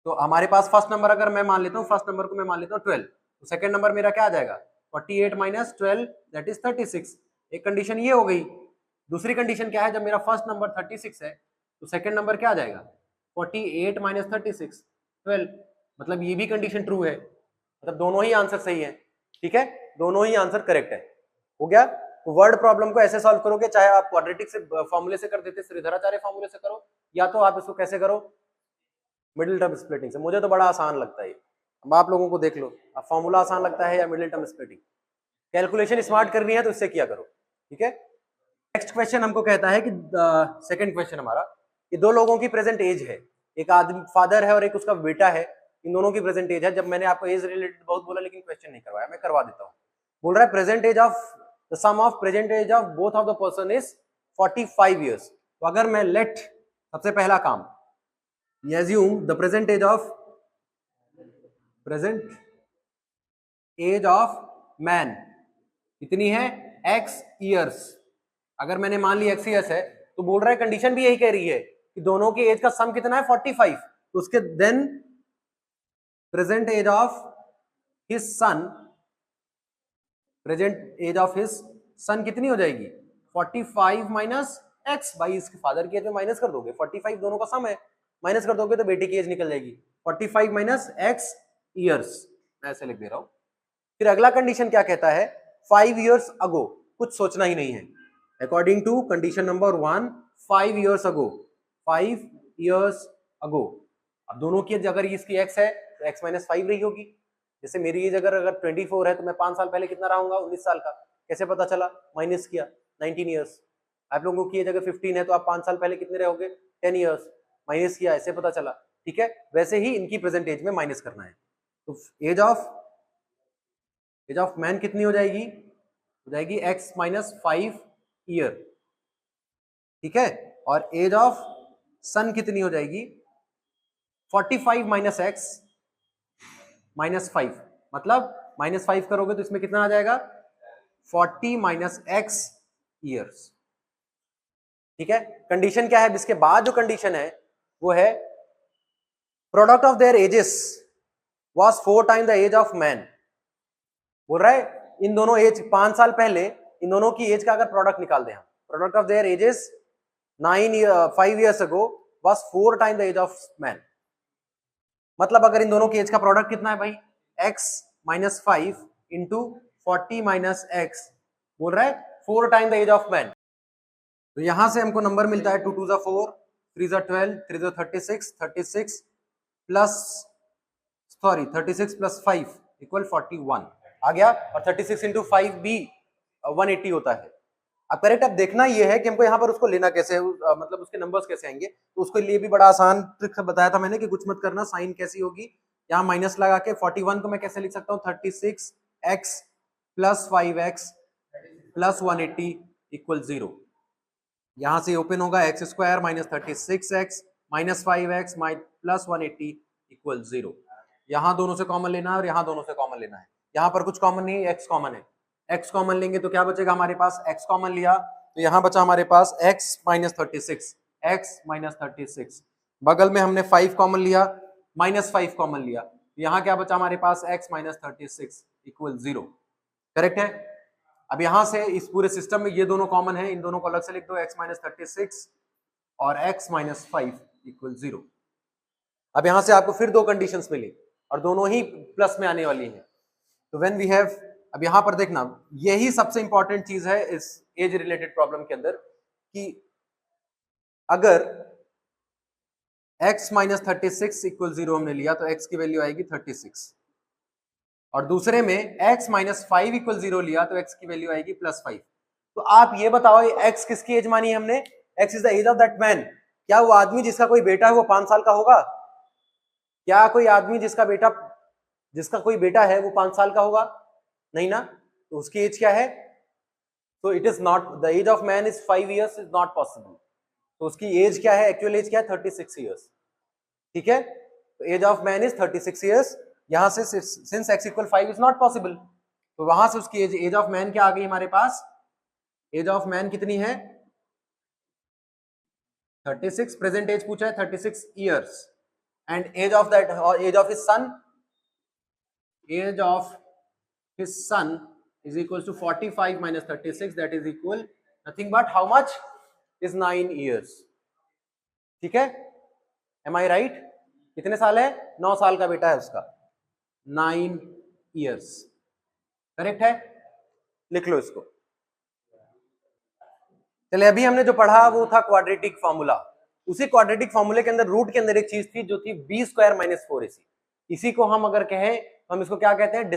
तो हमारे पास फर्स्ट नंबर अगर मैं मान लेता हूँ, फर्स्ट नंबर को मैं मान लेता हूँ 12, तो सेकंड नंबर मेरा क्या आ जाएगा? 48 माइनस 12 दैट इज 36। एक कंडीशन ये हो गई। दूसरी कंडीशन क्या है? जब मेरा फर्स्ट नंबर 36 है तो सेकंड नंबर क्या आ जाएगा? 48 माइनस 36 12। मतलब ये भी कंडीशन ट्रू है, मतलब दोनों ही आंसर सही है। ठीक है, दोनों ही आंसर करेक्ट है। हो गया? तो वर्ड प्रॉब्लम को ऐसे सॉल्व करोगे, चाहे आप क्वाड्रेटिक से फॉर्मूले से कर देते, श्रीधराचार्य फॉर्मूले से करो, या तो आप इसको कैसे करो, मिडिल टर्म स्प्लिटिंग से। मुझे तो बड़ा आसान लगता है। अब आप लोगों को देख लो, अब फॉर्मूला आसान लगता है या middle term splitting? Calculation smart करनी है तो इससे किया करो। ठीक है, नेक्स्ट क्वेश्चन हमको कहता है कि सेकंड क्वेश्चन हमारा, ये दो लोगों की प्रेजेंट एज है, एक आदमी फादर है और एक उसका बेटा है। इन दोनों की प्रेजेंट एज है। जब मैंने आपको एज रिलेटेड बहुत बोला लेकिन क्वेश्चन नहीं करवाया, मैं करवा देता हूँ। बोल रहा है present age of the sum of present age of both of the person is 45 years. तो अगर मैं लेट, सबसे पहला काम, assume the present age of man कितनी है? x years। अगर मैंने मान ली x years है, तो बोल रहा है कंडीशन भी यही कह रही है कि दोनों के एज का सम कितना है? 45। तो उसके then present age of his son, present age of his son कितनी हो जाएगी? 45 माइनस x। भाई इसके फादर की एज में माइनस कर दोगे, 45 दोनों का सम है, माइनस कर दोगे तो बेटे की एज निकल जाएगी। 45 माइनस x ईयर्स, मैं ऐसे लिख दे रहा हूं। फिर अगला कंडीशन क्या कहता है? 5 ईयर्स अगो, कुछ सोचना ही नहीं है। According to condition number 1, 5 years ago, 5 years ago. अब दोनों की एज अगर इसकी x है तो x माइनस 5 रही होगी। जैसे मेरी एज अगर 24 है तो मैं 5 साल पहले कितना रहूंगा? 19 साल का। कैसे पता चला? माइनस किया, 19 ईयर्स। आप लोगों की एज अगर 15 है तो आप 5 साल पहले कितने रहोगे? 10 ईयर्स। माइनस किया, ऐसे पता चला। ठीक है, वैसे ही इनकी प्रेजेंट एज में माइनस करना है। तो एज ऑफ मैन कितनी हो जाएगी? हो जाएगी x माइनस 5 ईयर। ठीक है, और एज ऑफ सन कितनी हो जाएगी? 45 माइनस x माइनस 5। मतलब माइनस 5 करोगे तो इसमें कितना आ जाएगा? 40 माइनस x ईयर्स। ठीक है, कंडीशन क्या है? इसके बाद जो कंडीशन है वो है product of their ages was 4 time the age of man. बोल रहा है इन दोनों एज, 5 साल पहले इन दोनों की एज का अगर प्रोडक्ट निकाल दें हम, product of their ages 5 years ago was 4 time the age of man. मतलब अगर इन दोनों की एज का प्रोडक्ट कितना है भाई? x minus 5 into 40 minus x, बोल रहा है 4 time the age of man. तो यहां से हमको नंबर मिलता है 2 2 4, 3 12, 3 36, 36 प्लस 36 प्लस 5 इक्वल 41 आ गया। और 36 इंटू 5 भी 180 होता है। अब करेक्ट, अब देखना ये है कि हमको यहाँ पर उसको लेना कैसे है, मतलब उसके नंबर्स कैसे आएंगे। तो उसके लिए भी बड़ा आसान ट्रिक बताया था मैंने कि कुछ मत करना, साइन कैसी होगी, यहाँ माइनस लगा के 41 को मैं कैसे लिख सकता हूँ? 36x plus 5x plus 180 equal 0। यहां से ओपन होगा x square minus 36x minus 5x plus 180 equal 0। यहां दोनों से कॉमन लेना है और यहां दोनों से कॉमन लेना है। यहां पर कुछ कॉमन नहीं है, x कॉमन है। x कॉमन लेंगे तो क्या बचेगा हमारे पास, x कॉमन लिया तो यहां बचा हमारे पास x माइनस 36, x माइनस 36। बगल में हमने 5 कॉमन लिया, माइनस 5 कॉमन लिया, यहां क्या बचा हमारे पास x माइनस 36 इक्वल 0। करेक्ट है। अब यहां से इस पूरे सिस्टम में ये दोनों कॉमन है, इन दोनों को अलग से लिख दो, x माइनस 36 और x माइनस 5 इक्वल 0। अब यहां से आपको फिर दो कंडीशंस मिली और दोनों ही प्लस में आने वाली हैं। तो व्हेन वी हैव, अब यहां पर देखना, यही सबसे इंपॉर्टेंट चीज है इस एज रिलेटेड प्रॉब्लम के अंदर कि अगर x माइनस 36 इक्वल 0 हमने लिया तो x की वैल्यू आएगी 36, और दूसरे में x माइनस 5 इक्वल 0 लिया तो x की वैल्यू आएगी प्लस 5। तो आप ये बताओ x किसकी एज मानी हमने, x is the age of that man. क्या वो आदमी जिसका कोई बेटा है वो 5 साल का होगा? क्या कोई आदमी जिसका कोई बेटा है वो 5 साल का होगा? नहीं ना। तो उसकी एज क्या है? तो it is not, the age of man is 5 years is not possible. तो उसकी एज क्या है, एक्चुअल एज क्या है, 36 years। ठीक है, तो age of man is 36 years। यहां से since x equal 5 is not possible, तो वहां से उसकी एज ऑफ मैन क्या आ गई हमारे पास, एज ऑफ मैन कितनी है 36, प्रेजेंट एज पूछा है 36 years, and age of that, age of his son, age of his son is equals to 45 minus 36, that is equal nothing but how much is 9 years। ठीक है, am I right? कितने साल है, 9 साल का बेटा है उसका, 9 years। करेक्ट है, लिख लो इसको। चले, अभी हमने जो पढ़ा वो था क्वाड्रेटिक फॉर्मूला। उसी क्वाड्रेटिक फॉर्मूले के अंदर रूट के अंदर एक चीज थी जो थी बी स्क्वायर माइनस 4ac। इसी को हम अगर कहें तो हम इसको क्या कहते हैं,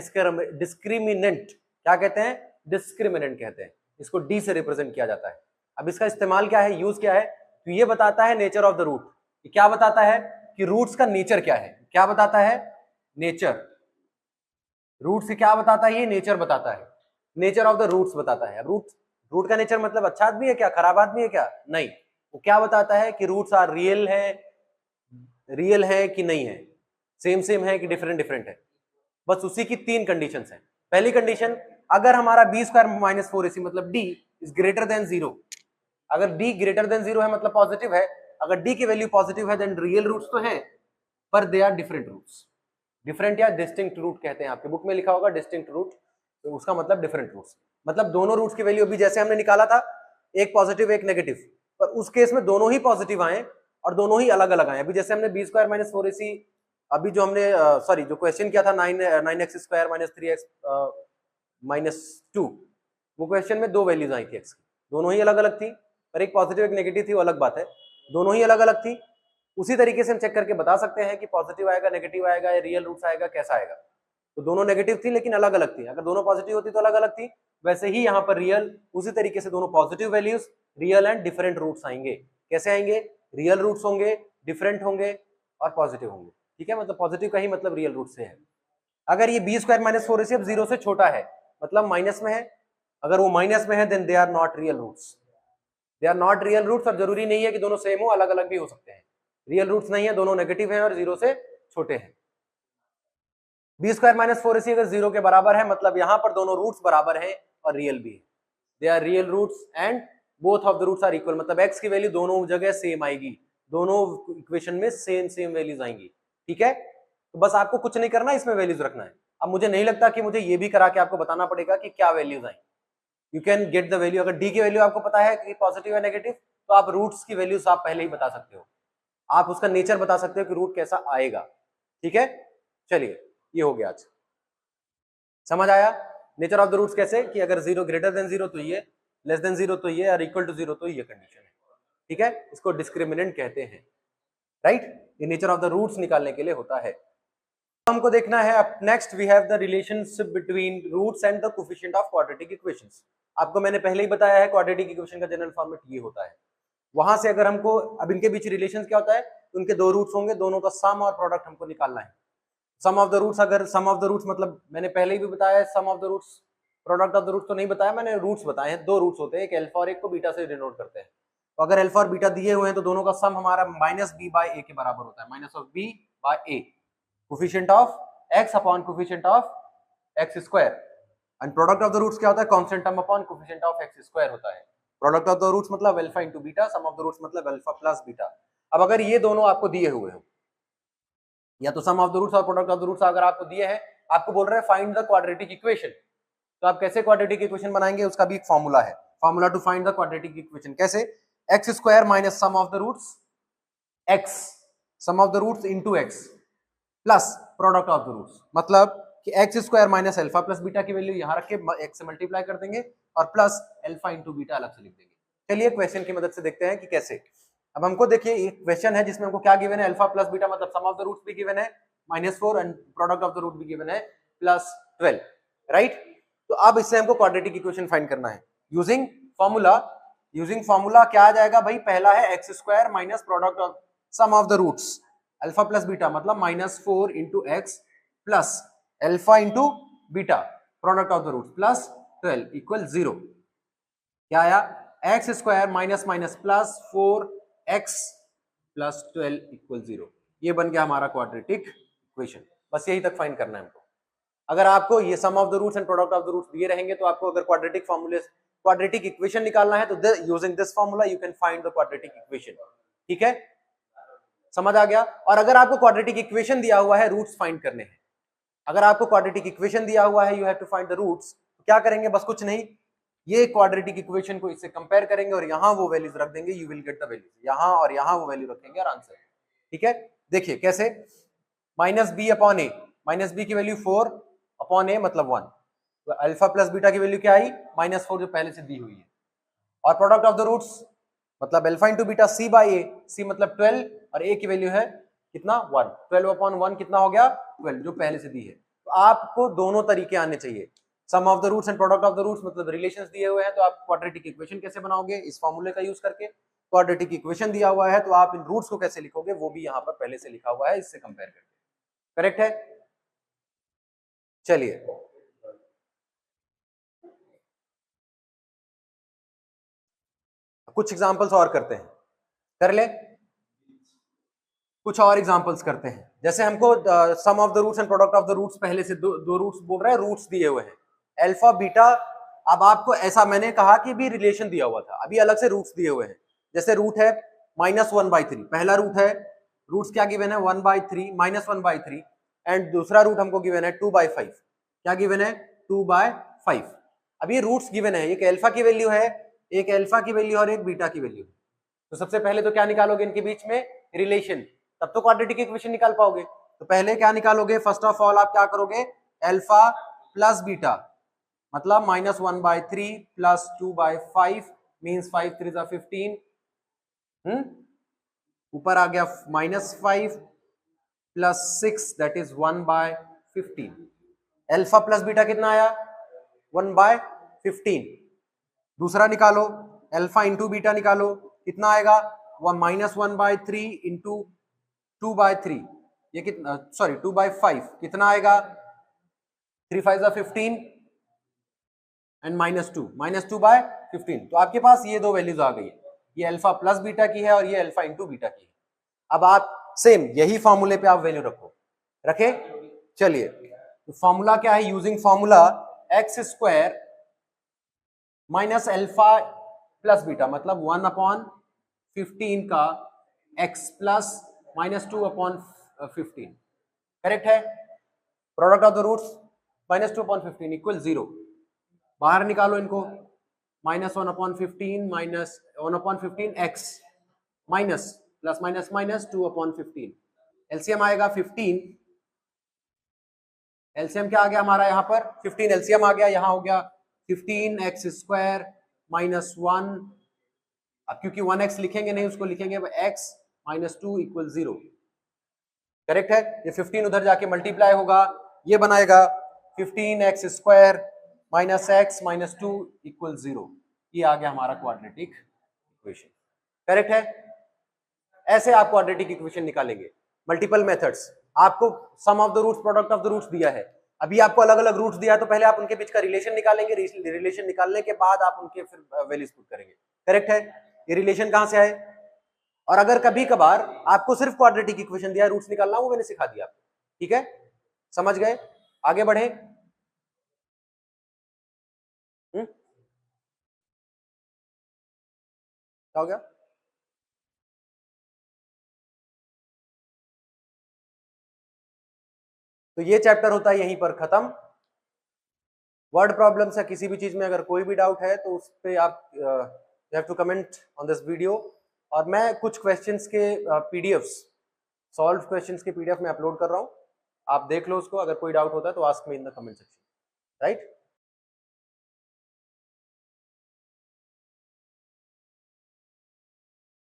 डिस्क्रिमिनेंट। क्या कहते हैं, डिस्क्रिमिनेंट कहते हैं। इसको डी से रिप्रेजेंट किया जाता है। अब इसका इस्तेमाल क्या है, यूज क्या है, तो ये बताता है नेचर ऑफ द रूट। क्या बताता है कि रूट्स का नेचर क्या है, क्या बताता है, नेचर। रूट से क्या बताता है, ये नेचर बताता है, नेचर ऑफ द रूट्स बताता है। रूट का नेचर मतलब अच्छा आदमी है क्या, खराब आदमी है क्या, नहीं। वो क्या बताता है कि रूट्स आर रियल है कि नहीं है, सेम है कि डिफरेंट है। बस उसी की 3 कंडीशंस हैं। पहली कंडीशन, अगर हमारा बी स्क्वायर माइनस 4ac मतलब डी इज ग्रेटर देन 0। अगर डी ग्रेटर देन 0 है मतलब पॉजिटिव है। अगर डी की वैल्यू पॉजिटिव है देन रियल रूट्स तो हैं, पर they are different roots. Different या डिस्टिंक्ट रूट कहते हैं, आपके बुक में लिखा होगा डिस्टिंक्ट रूट, तो उसका मतलब डिफरेंट रूट्स। मतलब दोनों रूट्स की वैल्यू अभी जैसे हमने निकाला था, एक पॉजिटिव एक नेगेटिव, पर उस केस में दोनों ही पॉजिटिव आए और दोनों ही अलग अलग आए। अभी जैसे हमने बी स्क्वायर माइनस 4ac, अभी जो हमने सॉरी जो क्वेश्चन किया था 9x square minus 3x minus 2, वो क्वेश्चन में 2 वैल्यूज आई थी x की, दोनों ही अलग अलग थी, पर एक पॉजिटिव एक नेगेटिव थी, वो अलग बात है, दोनों ही अलग अलग थी। उसी तरीके से हम चेक करके बता सकते हैं कि पॉजिटिव आएगा, नेगेटिव आएगा, या रियल रूट्स आएगा, कैसा आएगा। तो दोनों नेगेटिव थी लेकिन अलग अलग थी। अगर दोनों पॉजिटिव होती तो अलग अलग थी, वैसे ही यहाँ पर रियल, उसी तरीके से दोनों positive values, real and different roots आएंगे। कैसे आएंगे, रियल रूट्स होंगे, डिफरेंट होंगे और पॉजिटिव होंगे। ठीक है, मतलब पॉजिटिव का ही मतलब रियल रूट से है। अगर ये बी स्क्वायर माइनस 4ac अब 0 से छोटा है, मतलब माइनस में है, अगर वो माइनस में है then they are not real roots, they are not real roots. और जरूरी नहीं है कि दोनों सेम हो, अलग अलग भी हो सकते हैं। रियल रूट्स नहीं है, दोनों नेगेटिव हैं और 0 से छोटे हैं। बी स्क्वायर माइनस 4ac अगर 0 के बराबर है मतलब यहां पर दोनों रूट्स बराबर हैं और रियल भी है, they are real roots and both of the roots are equal. मतलब x की वैल्यू दोनों जगह सेम आएगी, दोनों इक्वेशन में सेम वैल्यूज आएंगी। ठीक है, तो बस आपको कुछ नहीं करना, इसमें वैल्यूज रखना है। अब मुझे नहीं लगता कि मुझे ये भी करा के आपको बताना पड़ेगा कि क्या values I. You can get the value. अगर डी की वैल्यू आपको पता है कि पॉजिटिव है नेगेटिव, तो आप रूट्स की वैल्यूज आप पहले ही बता सकते हो, आप उसका नेचर बता सकते हो कि रूट कैसा आएगा। ठीक है, चलिए ये हो गया। आज समझ आया नेचर ऑफ द रूट्स कैसे, कि अगर 0 ग्रेटर देन 0 तो ये, लेस देन 0 तो ये, और इक्वल टू 0 तो ये कंडीशन है। ठीक है, इसको डिस्क्रिमिनेंट कहते हैं। राइट, ये नेचर ऑफ द रूट्स निकालने के लिए होता है। हमको देखना है अब next we have the relationship between roots and the coefficient of quadratic equations. आपको मैंने पहले ही बताया है क्वाड्रेटिक इक्वेशन का जनरल फॉर्मेट ये होता है। वहां से अगर हमको, अब इनके बीच रिलेशन क्या होता है, उनके 2 रूट्स होंगे, दोनों का सम और प्रोडक्ट हमको निकालना है। सम ऑफ द रूट्स, अगर सम ऑफ द रूट्स मतलब मैंने पहले ही भी बताया है, sum of the roots, product of the roots तो नहीं बताया मैंने, रूट्स बताए हैं। 2 रूट्स होते हैं, एक अल्फा और एक को बीटा से डिनोट करते हैं। तो अगर अल्फा और बीटा दिए हुए हैं तो दोनों का सम हमारा माइनस बी बाय ए के बराबर होता है, minus of b by a, coefficient of x upon coefficient of x square, and product of the roots क्या होता है, constant term upon coefficient of x square होता है। प्रोडक्ट ऑफ द रूट्स मतलब alpha into beta, sum of the roots मतलब alpha plus beta. अब अगर ये दोनों आपको दिए हुए हैं, या तो सम ऑफ द रूट्स और प्रोडक्ट ऑफ द रूट्स अगर आपको दिए हैं, आपको बोल रहे हैं फाइंड द क्वाड्रेटिक इक्वेशन, तो आप कैसे क्वाड्रेटिक इक्वेशन बनाएंगे, उसका भी एक फॉर्मूला है, formula to find the quadratic equation. कैसे, x square minus sum of the roots x, sum of the roots into x plus product of the roots, मतलब कि x square minus alpha plus beta की value यहां रख के x से multiply कर देंगे और प्लस अल्फा इंटू बीटा अलग से लिख देंगे। चलिए क्वेश्चन की मदद से देखते हैं कि कैसे। अब हमको देखिए एक क्वेश्चन है जिसमें हमको क्या गिवन है, अल्फा प्लस बीटा मतलब सम ऑफ द रूट्स भी गिवन है -4 and product of the root भी गिवन है +12, राइट। तो अब इससे हमको क्वाड्रेटिक इक्वेशन फाइंड करना है यूजिंग फॉर्मूला। यूजिंग फॉर्मूला क्या आ जाएगा भाई, पहला है x square minus product of sum of the roots alpha plus beta मतलब -4 into x plus alpha into beta product of the roots plus 12 equal 0। क्या आया, x square minus minus plus 4x plus 12 equal 0। ये बन गया हमारा quadratic equation. बस यही तक फाइंड करना है हमको। अगर आपको ये sum of the roots and product of the roots दिए रहेंगे तो आपको अगर क्वाड्रेटिक इक्वेशन निकालना है तो using this formula you can find the quadratic equation. ठीक है, समझ आ गया। और अगर आपको क्वाड्रेटिक इक्वेशन दिया हुआ है, रूट्स फाइंड करने हैं, अगर आपको क्वाड्रेटिक इक्वेशन दिया हुआ है, you have to find the roots, तो क्या करेंगे, बस कुछ नहीं, ये क्वाड्रेटिक इक्वेशन को इससे कंपेयर करेंगे और यहां वो वैल्यूज रख देंगे, you will get the values, यहां और यहां वो वैल्यू रखेंगे और आंसर। ठीक है, देखिए कैसे, माइनस बी अपॉन ए, माइनस बी की वैल्यू 4 अपॉन ए मतलब 1, तो अल्फा प्लस बीटा की वैल्यू क्या आई, -4 जो पहले से दी हुई है, और प्रोडक्ट ऑफ द रूट्स मतलब alpha into beta c by a, c मतलब 12 और ए की वैल्यू है कितना 1, 12 अपॉन 1 कितना हो गया 12 जो पहले से दी है। तो आपको दोनों तरीके आने चाहिए, sum of the roots and product of the roots मतलब रिलेशंस दिए हुए हैं तो आप क्वाड्रेटिक इक्वेशन कैसे बनाओगे, इस फॉर्मूले का यूज करके। क्वाड्रेटिक इक्वेशन दिया हुआ है तो आप इन रूट्स को कैसे लिखोगे, वो भी यहां पर पहले से लिखा हुआ है, इससे कंपेयर करके। करेक्ट है, चलिए कुछ एग्जांपल्स और करते हैं, कर ले, कुछ और एग्जांपल्स करते हैं। जैसे हमको sum of the roots and product of the roots पहले से दो रूट्स बोल रहे हैं, रूट्स दिए हुए हैं अल्फा बीटा। अब आपको ऐसा मैंने कहा कि भी रिलेशन दिया हुआ था, अभी अलग से रूट्स दिए हुए हैं। जैसे रूट है -1/3, पहला रूट है, रूट्स क्या गिवन है 1/3 -1/3, एंड दूसरा रूट हमको गिवन है 2/5, क्या गिवन है 2/5। अब ये रूट्स गिवन है, एक अल्फा की वैल्यू है, एक अल्फा की वैल्यू और एक बीटा की वैल्यू। तो सबसे पहले तो क्या निकालोगे, इनके बीच में रिलेशन, तब तो क्वाड्रेटिक इक्वेशन निकाल पाओगे। तो पहले क्या निकालोगे, फर्स्ट ऑफ ऑल आप क्या करोगे, अल्फा प्लस बीटा मतलब -1/3 प्लस 2/5 मीन्स 5 3 15, ऊपर आ गया -5 plus 6 that is 1/15। Alpha plus beta कितना आया 1/15। दूसरा निकालो, अल्फा इंटू बीटा निकालो, कितना आएगा -1/3 इंटू 2/3, ये कितना, सॉरी 2/5 कितना आएगा 3 5 15 एंड -2/15। तो आपके पास ये दो वैल्यूज आ गई, ये अल्फा प्लस बीटा की है और ये अल्फा इंटू बीटा की है। अब आप सेम यही फॉर्मूले पे आप वैल्यू रखो, रखे। चलिए तो फॉर्मूला क्या है, using formula x square minus alpha plus beta मतलब 1/15 का x प्लस -2/15, करेक्ट है। Product of the roots -2/15 equal 0, बाहर निकालो इनको, -1/15 minus 1/15 x minus plus minus minus 2/15, LCM आएगा 15, एलसीएम क्या आ गया हमारा यहाँ पर 15, एलसीएम आ गया, यहाँ हो गया 15x स्क्वायर माइनस 1, अब क्योंकि 1x लिखेंगे नहीं, उसको लिखेंगे x -2 इक्वल 0, करेक्ट है। ये 15 उधर जाके मल्टीप्लाई होगा, ये बनाएगा 15x square minus x minus 2 equal 0, ये आ गया हमारा क्वाड्रेटिक इक्वेशन, करेक्ट है। ऐसे आप क्वाड्रेटिक इक्वेशन निकालेंगे, मल्टीपल मेथड्स। आपको sum of the roots product of the roots दिया है, अभी आपको अलग अलग रूट्स दिया है, तो पहले आप उनके बीच का रिलेशन निकालेंगे, रिलेशन निकालने के बाद आप उनके फिर वैल्यूज पुट करेंगे, करेक्ट है। ये रिलेशन कहां से आए? और अगर कभी कभार आपको सिर्फ क्वाड्रेटिक इक्वेशन दिया, रूट्स निकालना, वो मैंने सिखा दिया आपको। ठीक है, समझ गए? आगे बढ़े। क्या हो गया? तो ये चैप्टर होता है यहीं पर खत्म। वर्ड प्रॉब्लम्स या किसी भी चीज में अगर कोई भी डाउट है तो उस पे आप you have to comment on this video, और मैं कुछ क्वेश्चंस के पीडीएफ्स, सॉल्व क्वेश्चंस के पीडीएफ में अपलोड कर रहा हूं, आप देख लो उसको। अगर कोई डाउट होता है तो ask me in the comment section, right?